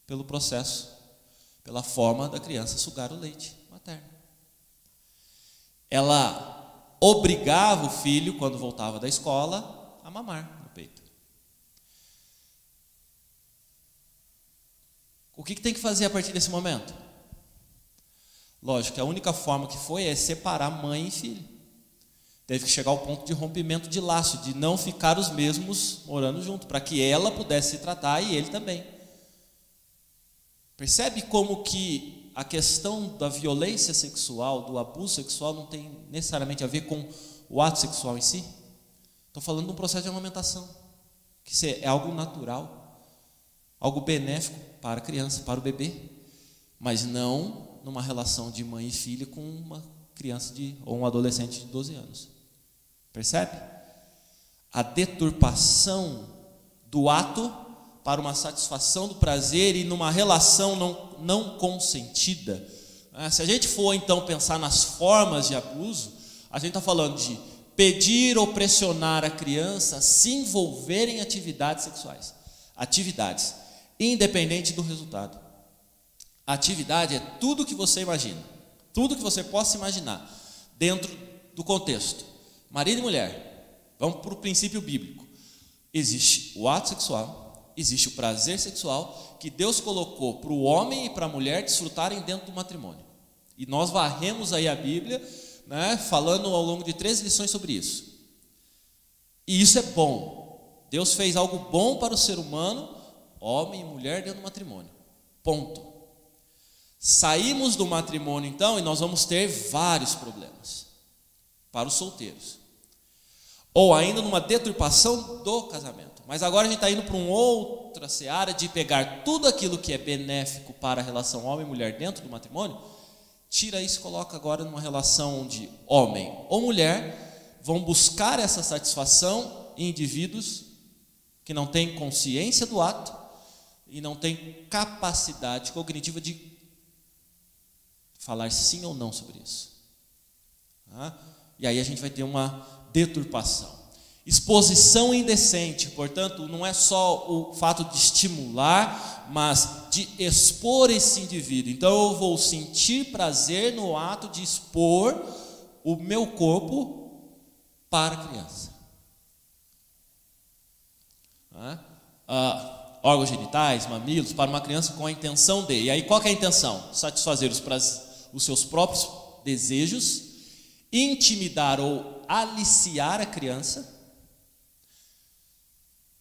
pelo processo, pela forma da criança sugar o leite materno. Ela obrigava o filho, quando voltava da escola, a mamar no peito. O que tem que fazer a partir desse momento? Lógico que a única forma que foi é separar mãe e filho. Teve que chegar ao ponto de rompimento de laço, de não ficar os mesmos morando junto, para que ela pudesse se tratar e ele também. Percebe como que a questão da violência sexual, do abuso sexual, não tem necessariamente a ver com o ato sexual em si? Estou falando de um processo de amamentação, que é algo natural. algo benéfico para a criança, para o bebê, mas não numa relação de mãe e filha com uma criança ou um adolescente de 12 anos. Percebe? A deturpação do ato para uma satisfação do prazer e numa relação não consentida. Se a gente for então pensar nas formas de abuso, a gente está falando de pedir ou pressionar a criança a se envolver em atividades sexuais. Atividades, independente do resultado. Atividade é tudo que você imagina, tudo que você possa imaginar, dentro do contexto. Marido e mulher, vamos para o princípio bíblico. Existe o ato sexual, existe o prazer sexual que Deus colocou para o homem e para a mulher desfrutarem dentro do matrimônio. E nós varremos aí a Bíblia, falando ao longo de 13 lições sobre isso. E isso é bom. Deus fez algo bom para o ser humano, homem e mulher dentro do matrimônio. Ponto. Saímos do matrimônio então e nós vamos ter vários problemas para os solteiros. Ou ainda numa deturpação do casamento. Mas agora a gente está indo para uma outra seara de pegar tudo aquilo que é benéfico para a relação homem e mulher dentro do matrimônio, tira isso e coloca agora numa relação onde homem ou mulher vão buscar essa satisfação em indivíduos que não têm consciência do ato e não têm capacidade cognitiva de falar sim ou não sobre isso. E aí a gente vai ter uma deturpação. Exposição indecente, portanto, não é só o fato de estimular, mas de expor esse indivíduo. Então eu vou sentir prazer no ato de expor o meu corpo para a criança. Órgãos genitais, mamilos, para uma criança com a intenção de. E aí qual que é a intenção? Satisfazer os seus próprios desejos, intimidar ou aliciar a criança,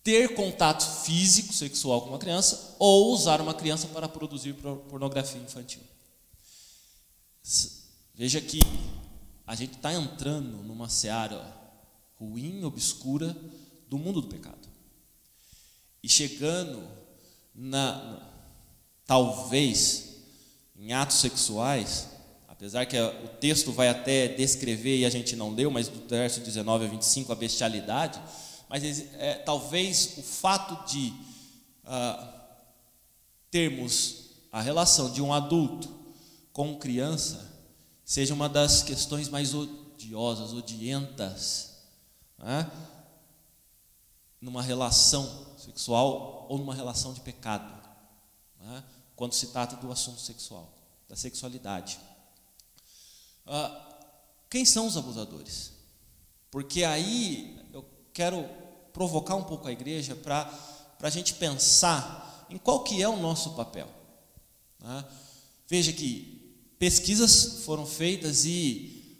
ter contato físico, sexual com uma criança, ou usar uma criança para produzir pornografia infantil. Veja que a gente está entrando numa seara ruim, obscura do mundo do pecado. E chegando talvez em atos sexuais, apesar que o texto vai até descrever, e a gente não leu, mas do verso 19 a 25, a bestialidade, mas talvez o fato de termos a relação de um adulto com criança seja uma das questões mais odiosas, odientas, numa relação sexual ou numa relação de pecado, quando se trata do assunto sexual, da sexualidade. Quem são os abusadores? Porque aí eu quero provocar um pouco a igreja para a gente pensar em qual que é o nosso papel. Veja que pesquisas foram feitas e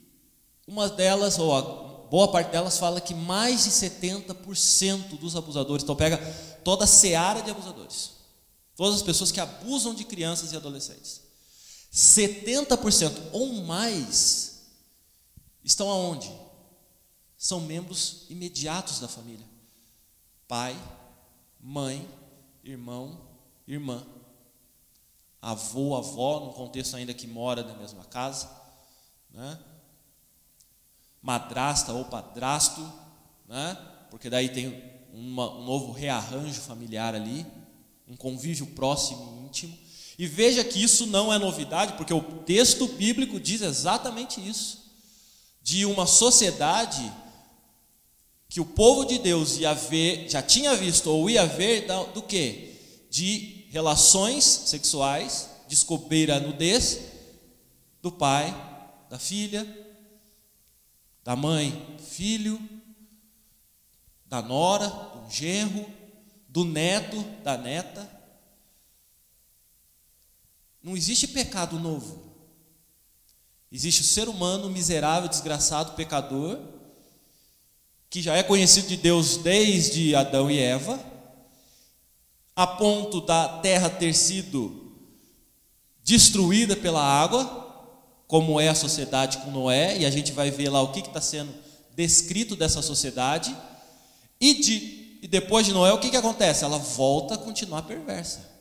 uma delas, ou a boa parte delas, fala que mais de 70% dos abusadores, então pega toda a seara de abusadores, todas as pessoas que abusam de crianças e adolescentes, 70% ou mais estão aonde? São membros imediatos da família. Pai, mãe, irmão, irmã, avô, avó, num contexto ainda que mora na mesma casa, madrasta ou padrasto, porque daí tem um novo rearranjo familiar ali, um convívio próximo e íntimo. E veja que isso não é novidade, porque o texto bíblico diz exatamente isso, de uma sociedade que o povo de Deus ia ver, já tinha visto ou ia ver do quê? De relações sexuais, descobrir a nudez do pai, da filha, da mãe, filho, da nora, do genro, do neto, da neta. Não existe pecado novo. Existe o ser humano miserável, desgraçado, pecador, que já é conhecido de Deus desde Adão e Eva, a ponto da terra ter sido destruída pela água, como é a sociedade com Noé, e a gente vai ver lá o que está sendo descrito dessa sociedade, e de e depois de Noé, o que acontece? Ela volta a continuar perversa.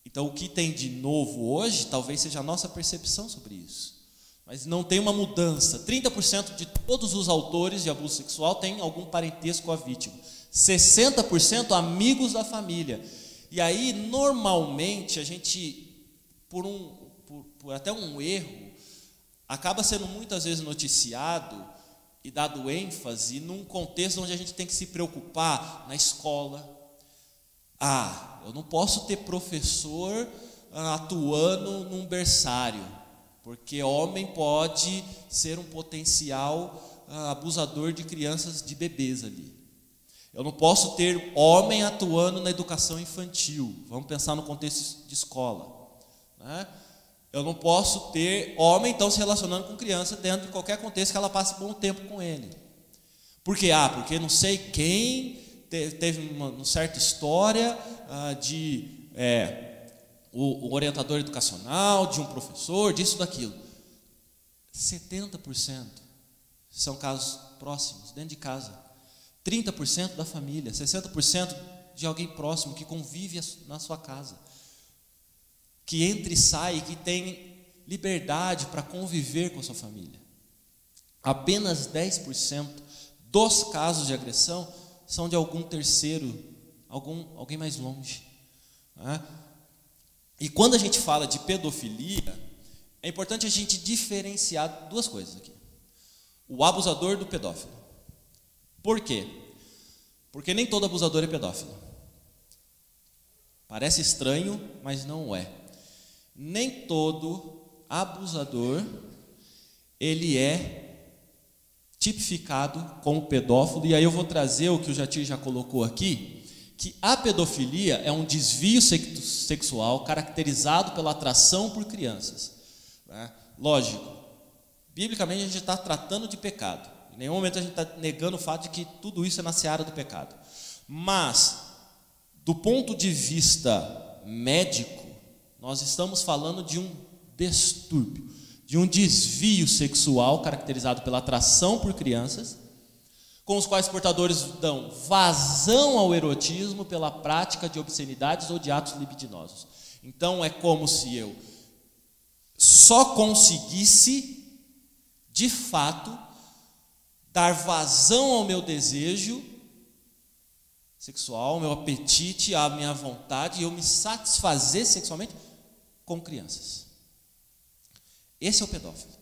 Então, o que tem de novo hoje, talvez seja a nossa percepção sobre isso. Mas não tem uma mudança. 30% de todos os autores de abuso sexual têm algum parentesco com a vítima. 60% amigos da família. E aí, normalmente, a gente, por até um erro, acaba sendo muitas vezes noticiado e dado ênfase num contexto onde a gente tem que se preocupar na escola. Eu não posso ter professor atuando num berçário, porque homem pode ser um potencial abusador de crianças, de bebês ali. Eu não posso ter homem atuando na educação infantil. Vamos pensar no contexto de escola, né? Eu não posso ter homem, então, se relacionando com criança dentro de qualquer contexto que ela passe bom tempo com ele. Por quê? Porque não sei quem teve uma certa história o orientador educacional, de um professor, disso, daquilo. 70% são casos próximos, dentro de casa. 30% da família, 60% de alguém próximo que convive na sua casa, que entra e sai, que tem liberdade para conviver com a sua família. Apenas 10% dos casos de agressão são de algum terceiro, alguém mais longe, né? E quando a gente fala de pedofilia, é importante a gente diferenciar duas coisas aqui: o abusador do pedófilo. Por quê? Porque nem todo abusador é pedófilo. Parece estranho, mas não é. Nem todo abusador ele é tipificado como pedófilo. E aí eu vou trazer o que o Jatir já colocou aqui, que a pedofilia é um desvio sexual caracterizado pela atração por crianças, né? Lógico, biblicamente a gente está tratando de pecado. Em nenhum momento a gente está negando o fato de que tudo isso é na seara do pecado. Mas, do ponto de vista médico, nós estamos falando de um distúrbio, de um desvio sexual caracterizado pela atração por crianças, com os quais portadores dão vazão ao erotismo pela prática de obscenidades ou de atos libidinosos. Então, é como se eu só conseguisse, de fato, dar vazão ao meu desejo sexual, ao meu apetite, à minha vontade, e eu me satisfazer sexualmente com crianças. Esse é o pedófilo.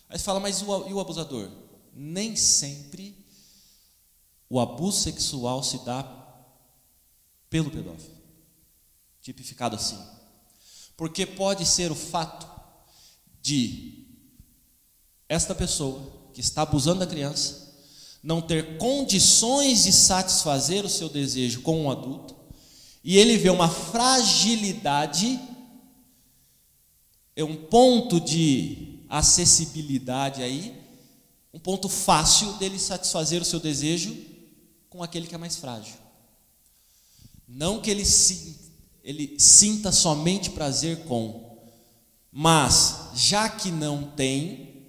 Aí você fala, mas e o abusador? Nem sempre o abuso sexual se dá pelo pedófilo, tipificado assim. Porque pode ser o fato de esta pessoa que está abusando da criança não ter condições de satisfazer o seu desejo com um adulto, e ele vê uma fragilidade, um ponto de acessibilidade aí, um ponto fácil dele satisfazer o seu desejo com aquele que é mais frágil. Não que ele sinta somente prazer com, mas já que não tem,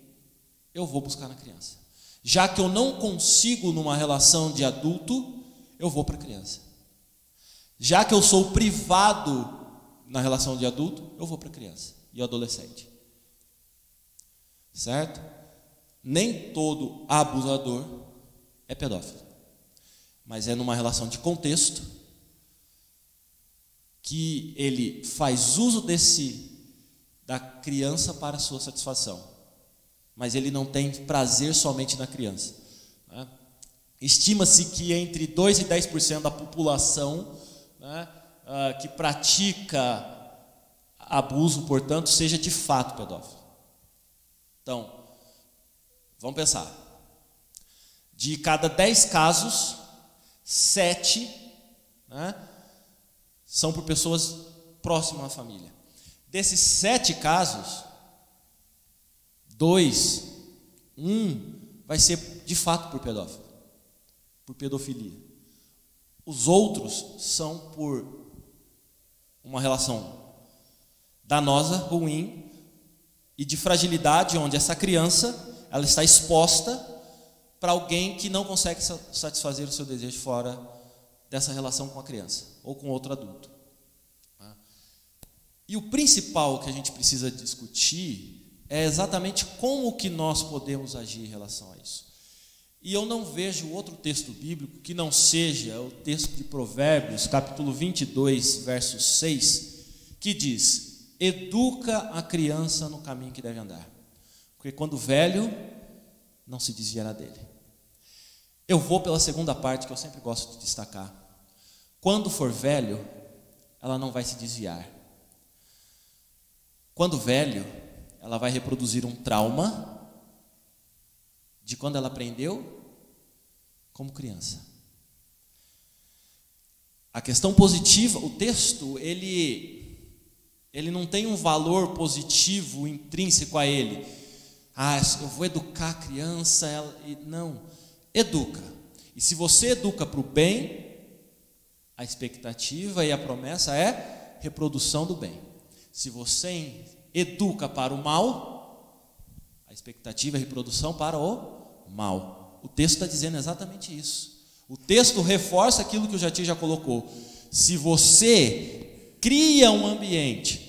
eu vou buscar na criança. Já que eu não consigo numa relação de adulto, eu vou para a criança. Já que eu sou privado na relação de adulto, eu vou para a criança e adolescente. Certo? Nem todo abusador é pedófilo, mas é numa relação de contexto que ele faz uso da criança para a sua satisfação, mas ele não tem prazer somente na criança, né? Estima-se que entre 2% e 10% da população, né, que pratica abuso, portanto, seja de fato pedófilo. Então, vamos pensar. De cada 10 casos, 7, né, são por pessoas próximas à família. Desses 7 casos, 1 vai ser de fato por pedófilo, por pedofilia. Os outros são por uma relação danosa, ruim e de fragilidade, onde essa criança ela está exposta para alguém que não consegue satisfazer o seu desejo fora dessa relação com a criança ou com outro adulto. E o principal que a gente precisa discutir é exatamente como que nós podemos agir em relação a isso. E eu não vejo outro texto bíblico que não seja o texto de Provérbios, capítulo 22, verso 6, que diz: educa a criança no caminho que deve andar, porque quando velho, não se desviará dele. Eu vou pela segunda parte que eu sempre gosto de destacar. Quando for velho, ela não vai se desviar. Quando velho, ela vai reproduzir um trauma de quando ela aprendeu como criança. A questão positiva, o texto, ele não tem um valor positivo intrínseco a ele. Eu vou educar a criança, não, educa. E se você educa para o bem, a expectativa e a promessa é reprodução do bem. Se você educa para o mal, a expectativa é reprodução para o mal. O texto está dizendo exatamente isso. O texto reforça aquilo que o Jati já colocou. Se você cria um ambiente,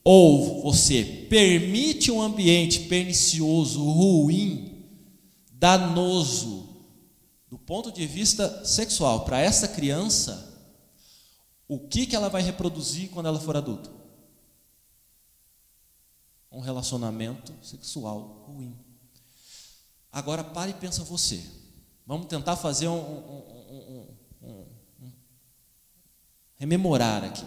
ou você permite um ambiente pernicioso, ruim, danoso, do ponto de vista sexual, para essa criança, o que ela vai reproduzir quando ela for adulta? Um relacionamento sexual ruim. Agora pare e pensa você. Vamos tentar fazer rememorar aqui.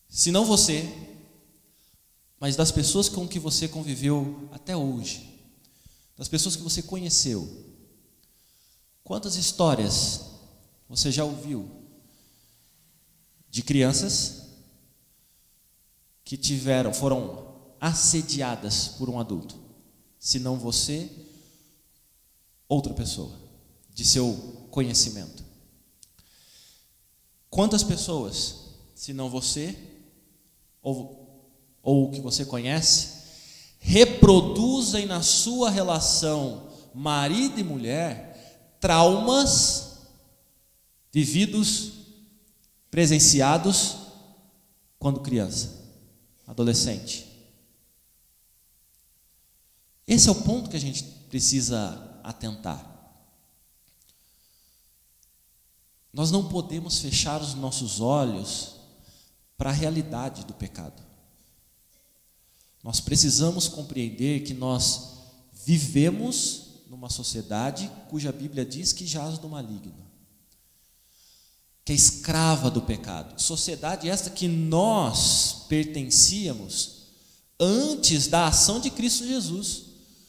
Se não você, mas das pessoas com que você conviveu até hoje, das pessoas que você conheceu, quantas histórias você já ouviu de crianças que foram assediadas por um adulto, se não você, outra pessoa, de seu conhecimento? Quantas pessoas, se não você, ou o que você conhece, reproduzem na sua relação marido e mulher traumas vividos, presenciados quando criança, adolescente? Esse é o ponto que a gente precisa atentar. Nós não podemos fechar os nossos olhos para a realidade do pecado. Nós precisamos compreender que nós vivemos numa sociedade cuja Bíblia diz que jaz do maligno, que é escrava do pecado. Sociedade esta que nós pertencíamos antes da ação de Cristo Jesus.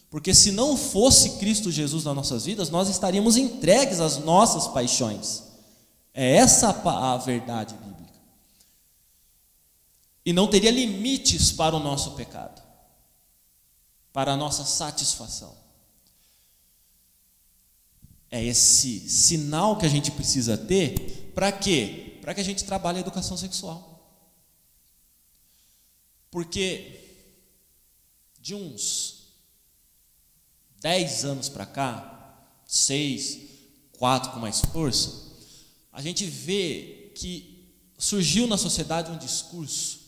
Porque se não fosse Cristo Jesus nas nossas vidas, nós estaríamos entregues às nossas paixões. É essa a verdade bíblica. E não teria limites para o nosso pecado, para a nossa satisfação. É esse sinal que a gente precisa ter. Para quê? Para que a gente trabalhe a educação sexual. Porque de uns 10 anos para cá, 6, 4 com mais força, a gente vê que surgiu na sociedade um discurso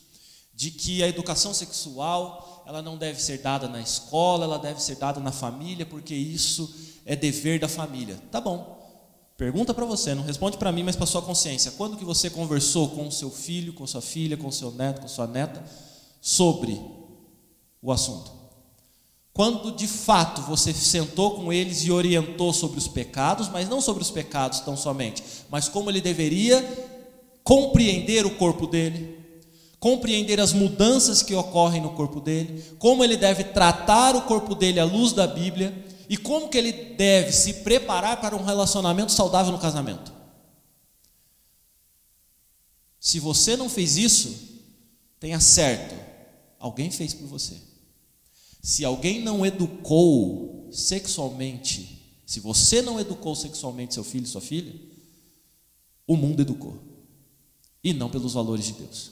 de que a educação sexual ela não deve ser dada na escola, ela deve ser dada na família, porque isso é dever da família. Tá bom. Pergunta para você, não responde para mim, mas para sua consciência. Quando que você conversou com o seu filho, com sua filha, com o seu neto, com sua neta sobre o assunto? Quando de fato você sentou com eles e orientou sobre os pecados, mas não sobre os pecados tão somente, mas como ele deveria compreender o corpo dele, compreender as mudanças que ocorrem no corpo dele, como ele deve tratar o corpo dele à luz da Bíblia e como que ele deve se preparar para um relacionamento saudável no casamento. Se você não fez isso, tenha certo, alguém fez por você. Se alguém não educou sexualmente, se você não educou sexualmente seu filho e sua filha, o mundo educou, e não pelos valores de Deus.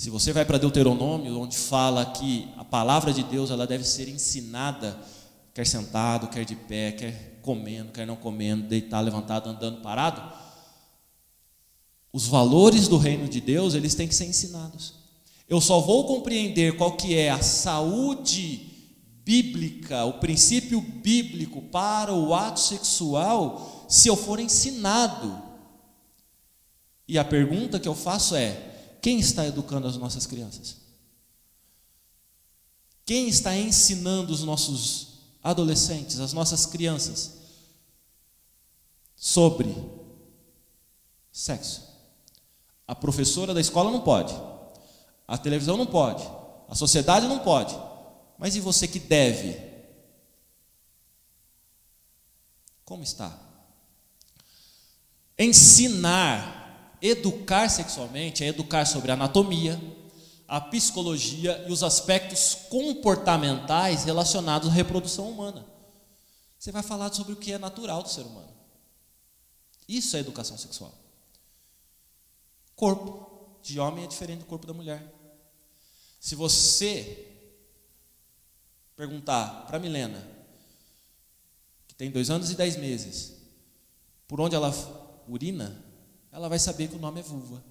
Se você vai para Deuteronômio, onde fala que a palavra de Deus ela deve ser ensinada, quer sentado, quer de pé, quer comendo, quer não comendo, deitado, levantado, andando, parado, os valores do reino de Deus, eles têm que ser ensinados. Eu só vou compreender qual que é a saúde bíblica, o princípio bíblico para o ato sexual, se eu for ensinado. E a pergunta que eu faço é: quem está educando as nossas crianças? Quem está ensinando os nossos adolescentes, as nossas crianças, sobre sexo? A professora da escola não pode, a televisão não pode, a sociedade não pode, mas e você que deve? Como está? Ensinar, educar sexualmente é educar sobre a anatomia, a psicologia e os aspectos comportamentais relacionados à reprodução humana. Você vai falar sobre o que é natural do ser humano. Isso é educação sexual. Corpo de homem é diferente do corpo da mulher. Se você perguntar para a Milena, que tem 2 anos e 10 meses, por onde ela urina, ela vai saber que o nome é vulva.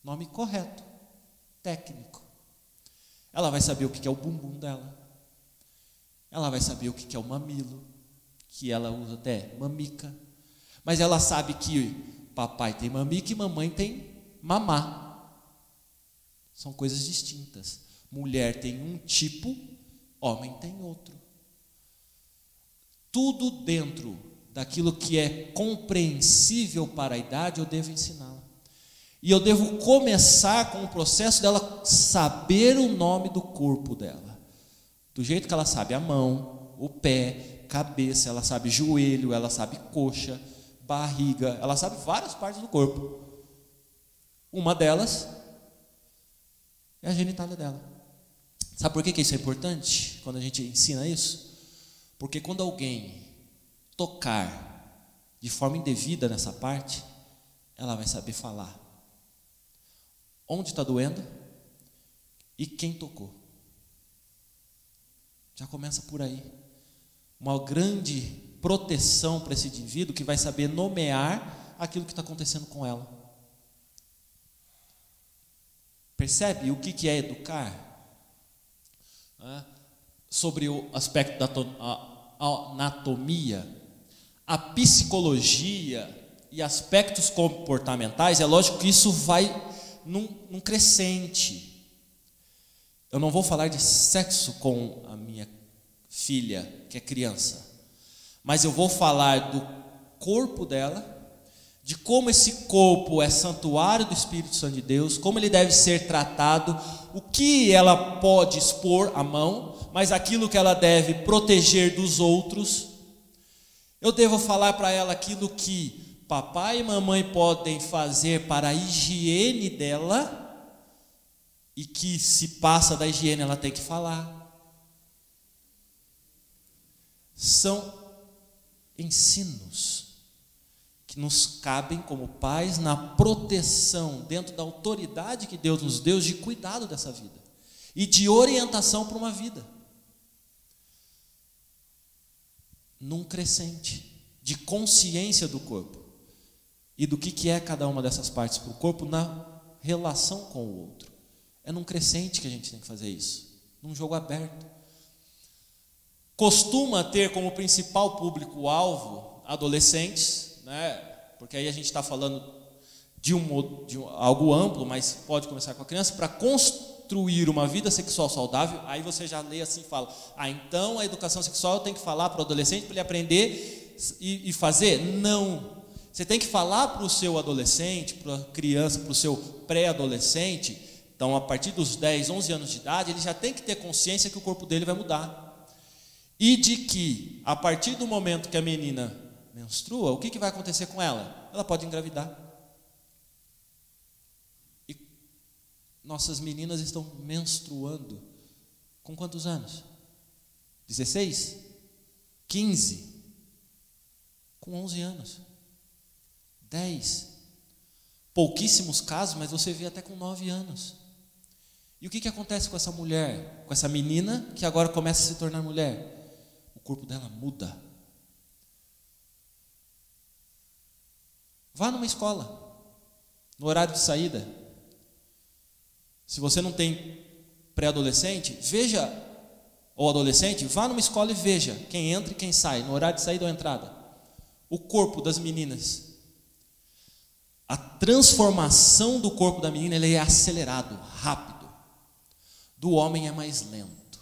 Nome correto, técnico. Ela vai saber o que é o bumbum dela. Ela vai saber o que é o mamilo, que ela usa até mamica. Mas ela sabe que papai tem mamica e mamãe tem mamá. São coisas distintas. Mulher tem um tipo, homem tem outro. Tudo dentro daquilo que é compreensível para a idade, eu devo ensiná-la. E eu devo começar com o processo dela saber o nome do corpo dela. Do jeito que ela sabe a mão, o pé, cabeça, ela sabe joelho, ela sabe coxa, barriga, ela sabe várias partes do corpo. Uma delas é a genitália dela. Sabe por que isso é importante quando a gente ensina isso? Porque quando alguém tocar de forma indevida nessa parte, ela vai saber falar onde está doendo e quem tocou. Já começa por aí. Uma grande proteção para esse indivíduo que vai saber nomear aquilo que está acontecendo com ela. Percebe o que é educar? Sobre o aspecto da anatomia, a psicologia e aspectos comportamentais, é lógico que isso vai num crescente. Eu não vou falar de sexo com a minha filha, que é criança, mas eu vou falar do corpo dela, de como esse corpo é santuário do Espírito Santo de Deus, como ele deve ser tratado, o que ela pode expor à mão, mas aquilo que ela deve proteger dos outros. Eu devo falar para ela aquilo que papai e mamãe podem fazer para a higiene dela, e que se passa da higiene ela tem que falar. São ensinos que nos cabem como pais na proteção, dentro da autoridade que Deus nos deu, de cuidado dessa vida e de orientação para uma vida num crescente de consciência do corpo e do que é cada uma dessas partes para o corpo na relação com o outro. É num crescente que a gente tem que fazer isso, num jogo aberto. Costuma ter como principal público-alvo adolescentes, né? Porque aí a gente está falando de algo amplo, mas pode começar com a criança, para construir uma vida sexual saudável. Aí você já lê assim e fala: então a educação sexual tem que falar para o adolescente para ele aprender e fazer? Não. Você tem que falar para o seu adolescente, para a criança, para o seu pré-adolescente. Então, a partir dos 10, 11 anos de idade, ele já tem que ter consciência que o corpo dele vai mudar. E de que, a partir do momento que a menina menstrua, o que vai acontecer com ela? Ela pode engravidar. E nossas meninas estão menstruando com quantos anos? 16? 15? Com 11 anos? 10? pouquíssimos casos, mas você vê até com 9 anos. E o que acontece com essa mulher, com essa menina que agora começa a se tornar mulher? O corpo dela muda. Vá numa escola, no horário de saída. Se você não tem pré-adolescente, veja, ou adolescente, vá numa escola e veja quem entra e quem sai, no horário de saída ou entrada. O corpo das meninas. A transformação do corpo da menina, ele é acelerado, rápido. Do homem é mais lento.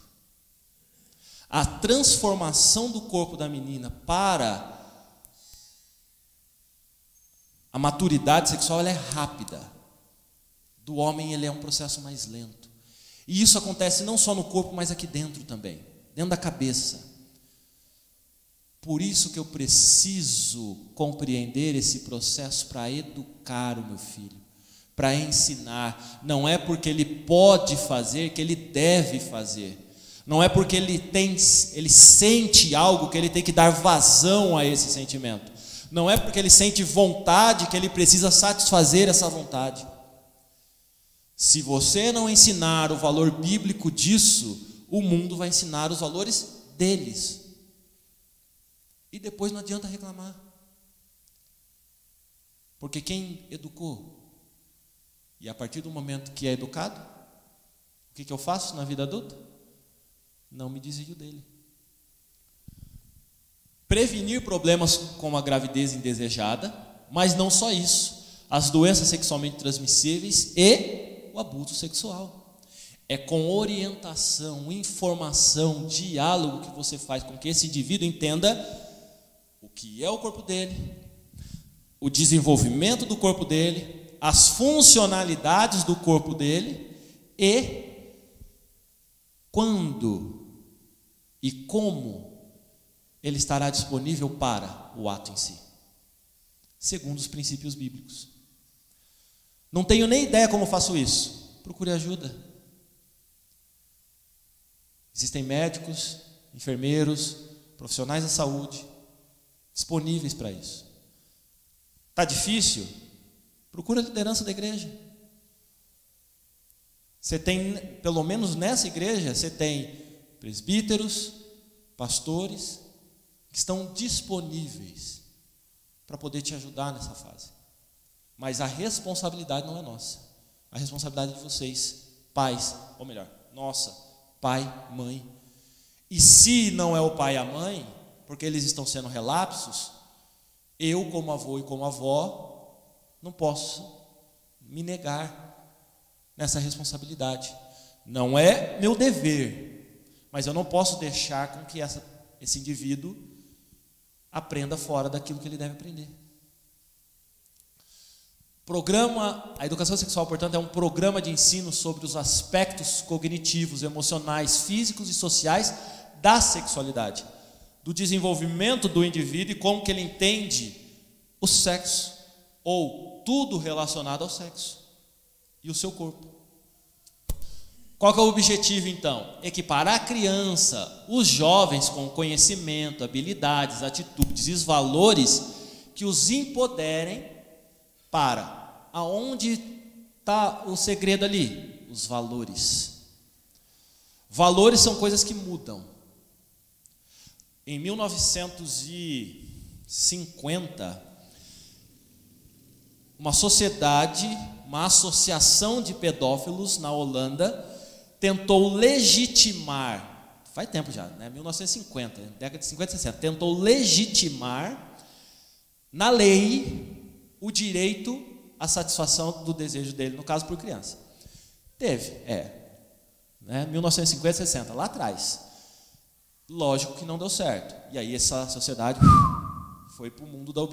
A transformação do corpo da menina para a maturidade sexual, ela é rápida. Do homem, ele é um processo mais lento. E isso acontece não só no corpo, mas aqui dentro também, dentro da cabeça. Por isso que eu preciso compreender esse processo para educar o meu filho, para ensinar. Não é porque ele pode fazer que ele deve fazer. Não é porque ele sente algo que ele tem que dar vazão a esse sentimento. Não é porque ele sente vontade que ele precisa satisfazer essa vontade. Se você não ensinar o valor bíblico disso, o mundo vai ensinar os valores deles. E depois não adianta reclamar. Porque quem educou? E a partir do momento que é educado, o que eu faço na vida adulta? Não me desvio dele. Prevenir problemas como a gravidez indesejada, mas não só isso, as doenças sexualmente transmissíveis e o abuso sexual. É com orientação, informação, diálogo que você faz com que esse indivíduo entenda o que é o corpo dele, o desenvolvimento do corpo dele, as funcionalidades do corpo dele e quando e como ele estará disponível para o ato em si, segundo os princípios bíblicos. Não tenho nem ideia como faço isso. Procure ajuda. Existem médicos, enfermeiros, profissionais da saúde disponíveis para isso. Está difícil? Procura a liderança da igreja. Você tem, pelo menos nessa igreja, você tem presbíteros, pastores, que estão disponíveis para poder te ajudar nessa fase. Mas a responsabilidade não é nossa. A responsabilidade é de vocês, pais, ou melhor, nossa, pai, mãe. E se não é o pai e a mãe, porque eles estão sendo relapsos, eu, como avô e como avó, não posso me negar nessa responsabilidade. Não é meu dever, mas eu não posso deixar com que esse indivíduo aprenda fora daquilo que ele deve aprender. A educação sexual, portanto, é um programa de ensino sobre os aspectos cognitivos, emocionais, físicos e sociais da sexualidade, do desenvolvimento do indivíduo e como que ele entende o sexo, ou tudo relacionado ao sexo e o seu corpo. Qual que é o objetivo, então? Equiparar a criança, os jovens com conhecimento, habilidades, atitudes e os valores que os empoderem para aonde está o segredo ali? Os valores. Valores são coisas que mudam. Em 1950, uma associação de pedófilos na Holanda tentou legitimar, faz tempo já, né? 1950, década de 50 e 60, tentou legitimar na lei o direito à satisfação do desejo dele, no caso por criança. Teve, né? 1950 e 60, lá atrás. Lógico que não deu certo. E aí essa sociedade foi para o mundo do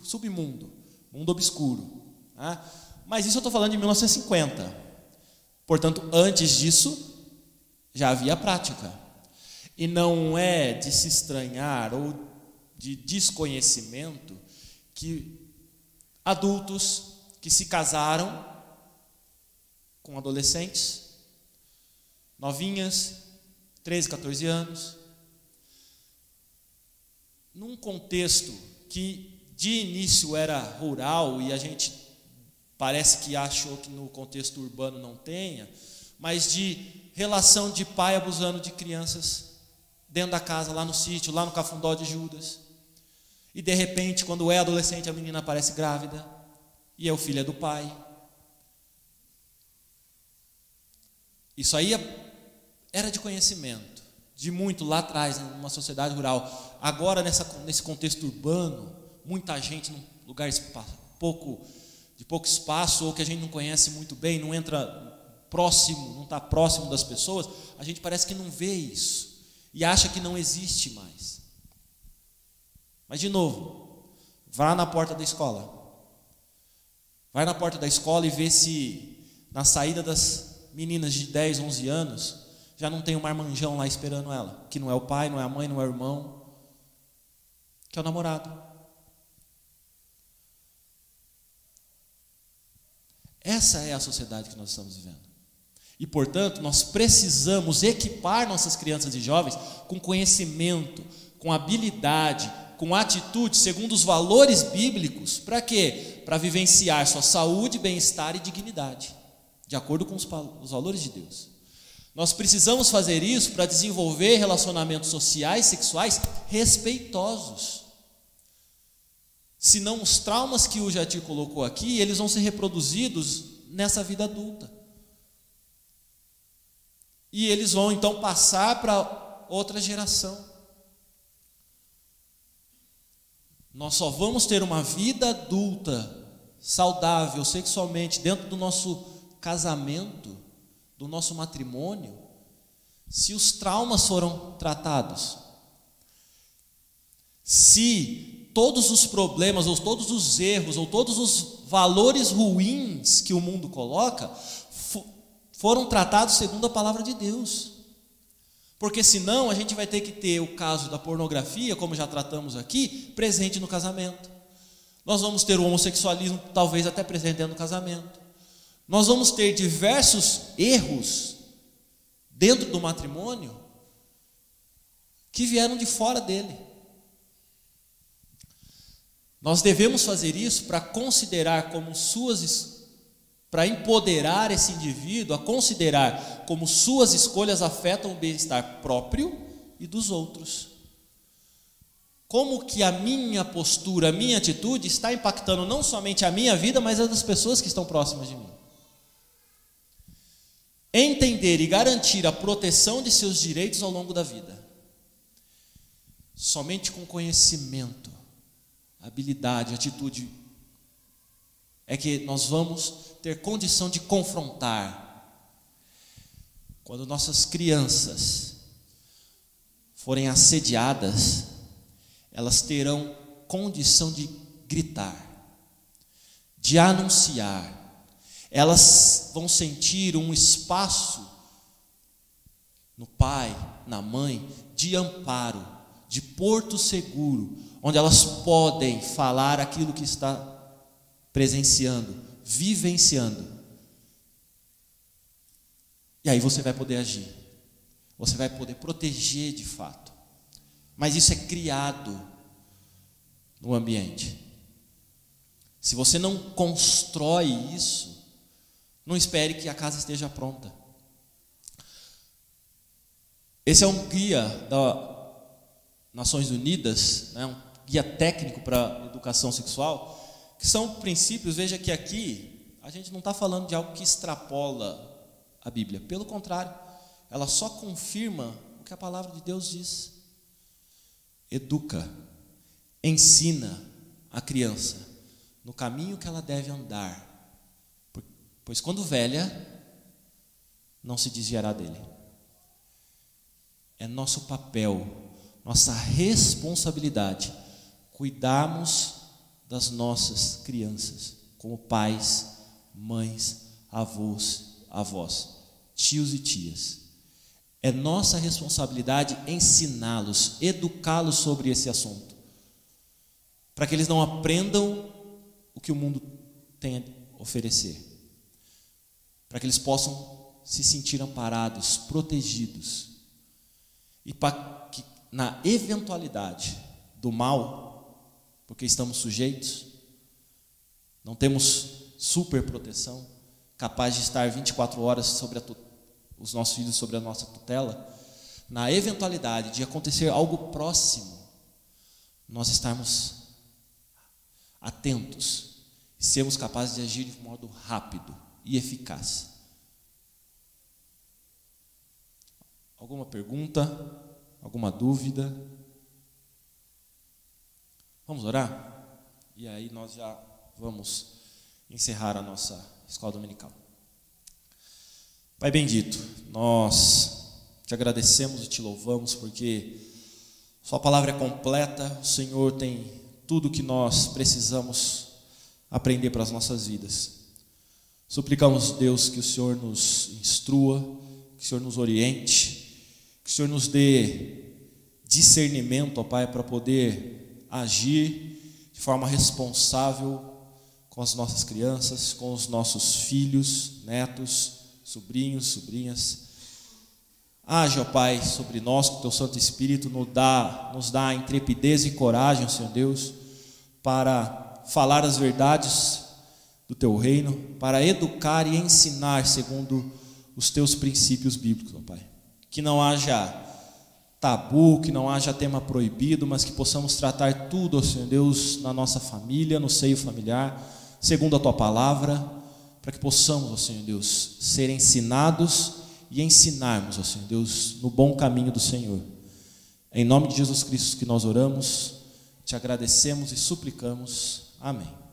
submundo, mundo obscuro. Né? Mas isso eu estou falando de 1950. Portanto, antes disso, já havia prática. E não é de se estranhar ou de desconhecimento que adultos que se casaram com adolescentes, novinhas, 13, 14 anos, num contexto que de início era rural e a gente parece que achou que no contexto urbano não tenha, mas de relação de pai abusando de crianças dentro da casa, lá no sítio, lá no Cafundó de Judas. E de repente, quando é adolescente, a menina aparece grávida e o filho é do pai. Isso aí era de conhecimento, de muito lá atrás, numa sociedade rural. Agora, nesse contexto urbano, muita gente num lugar de pouco espaço, ou que a gente não conhece muito bem, não entra próximo, não está próximo das pessoas, a gente parece que não vê isso e acha que não existe mais. Mas, de novo, vá na porta da escola. Vai na porta da escola e vê se na saída das meninas de 10, 11 anos já não tem um marmanjão lá esperando ela, que não é o pai, não é a mãe, não é o irmão, que é o namorado. Essa é a sociedade que nós estamos vivendo. E, portanto, nós precisamos equipar nossas crianças e jovens com conhecimento, com habilidade, com atitude, segundo os valores bíblicos. Para quê? Para vivenciar sua saúde, bem-estar e dignidade, de acordo com os valores de Deus. Nós precisamos fazer isso para desenvolver relacionamentos sociais, sexuais respeitosos. Senão os traumas que o Jatir colocou aqui, eles vão ser reproduzidos nessa vida adulta. E eles vão então passar para outra geração. Nós só vamos ter uma vida adulta, saudável sexualmente, dentro do nosso casamento, do nosso matrimônio, se os traumas foram tratados. Se todos os problemas, ou todos os erros, ou todos os valores ruins que o mundo coloca, foram tratados segundo a palavra de Deus. Porque senão a gente vai ter que ter o caso da pornografia, como já tratamos aqui, presente no casamento. Nós vamos ter o homossexualismo, talvez até presente dentro do casamento. Nós vamos ter diversos erros dentro do matrimônio que vieram de fora dele. Nós devemos fazer isso para considerar como para empoderar esse indivíduo a considerar como suas escolhas afetam o bem-estar próprio e dos outros. Como que a minha postura, a minha atitude está impactando não somente a minha vida, mas a das pessoas que estão próximas de mim. Entender e garantir a proteção de seus direitos ao longo da vida. Somente com conhecimento, habilidade, atitude, é que nós vamos ter condição de confrontar. Quando nossas crianças forem assediadas, elas terão condição de gritar, de anunciar. Elas vão sentir um espaço no pai, na mãe, de amparo, de porto seguro, onde elas podem falar aquilo que está presenciando, vivenciando. E aí você vai poder agir, você vai poder proteger de fato. Mas isso é criado no ambiente. Se você não constrói isso, não espere que a casa esteja pronta. Esse é um guia das Nações Unidas, né, um guia técnico para educação sexual, que são princípios. Veja que aqui a gente não está falando de algo que extrapola a Bíblia. Pelo contrário, ela só confirma o que a palavra de Deus diz. Educa, ensina a criança no caminho que ela deve andar, pois quando velha, não se desviará dele. É nosso papel, nossa responsabilidade, cuidarmos das nossas crianças, como pais, mães, avós, tios e tias. É nossa responsabilidade ensiná-los, educá-los sobre esse assunto, para que eles não aprendam o que o mundo tem a oferecer, para que eles possam se sentir amparados, protegidos, e para que na eventualidade do mal, porque estamos sujeitos, não temos super proteção, capaz de estar 24 horas sobre os nossos filhos sobre a nossa tutela. Na eventualidade de acontecer algo próximo, nós estarmos atentos e sermos capazes de agir de modo rápido e eficaz. Alguma pergunta? Alguma dúvida? Vamos orar? E aí nós já vamos encerrar a nossa escola dominical. Pai bendito, nós te agradecemos e te louvamos porque sua palavra é completa, o Senhor tem tudo que nós precisamos aprender para as nossas vidas. Suplicamos, Deus, que o Senhor nos instrua, que o Senhor nos oriente, que o Senhor nos dê discernimento, ó Pai, para poder agir de forma responsável com as nossas crianças, com os nossos filhos, netos, sobrinhos, sobrinhas. Age, ó Pai, sobre nós, com o Teu Santo Espírito, nos dá intrepidez e coragem, Senhor Deus, para falar as verdades do Teu reino, para educar e ensinar segundo os Teus princípios bíblicos, ó Pai. Que não haja tabu, que não haja tema proibido, mas que possamos tratar tudo, ó Senhor Deus, na nossa família, no seio familiar, segundo a Tua palavra, para que possamos, ó Senhor Deus, ser ensinados e ensinarmos, ó Senhor Deus, no bom caminho do Senhor. É em nome de Jesus Cristo que nós oramos, te agradecemos e suplicamos. Amém.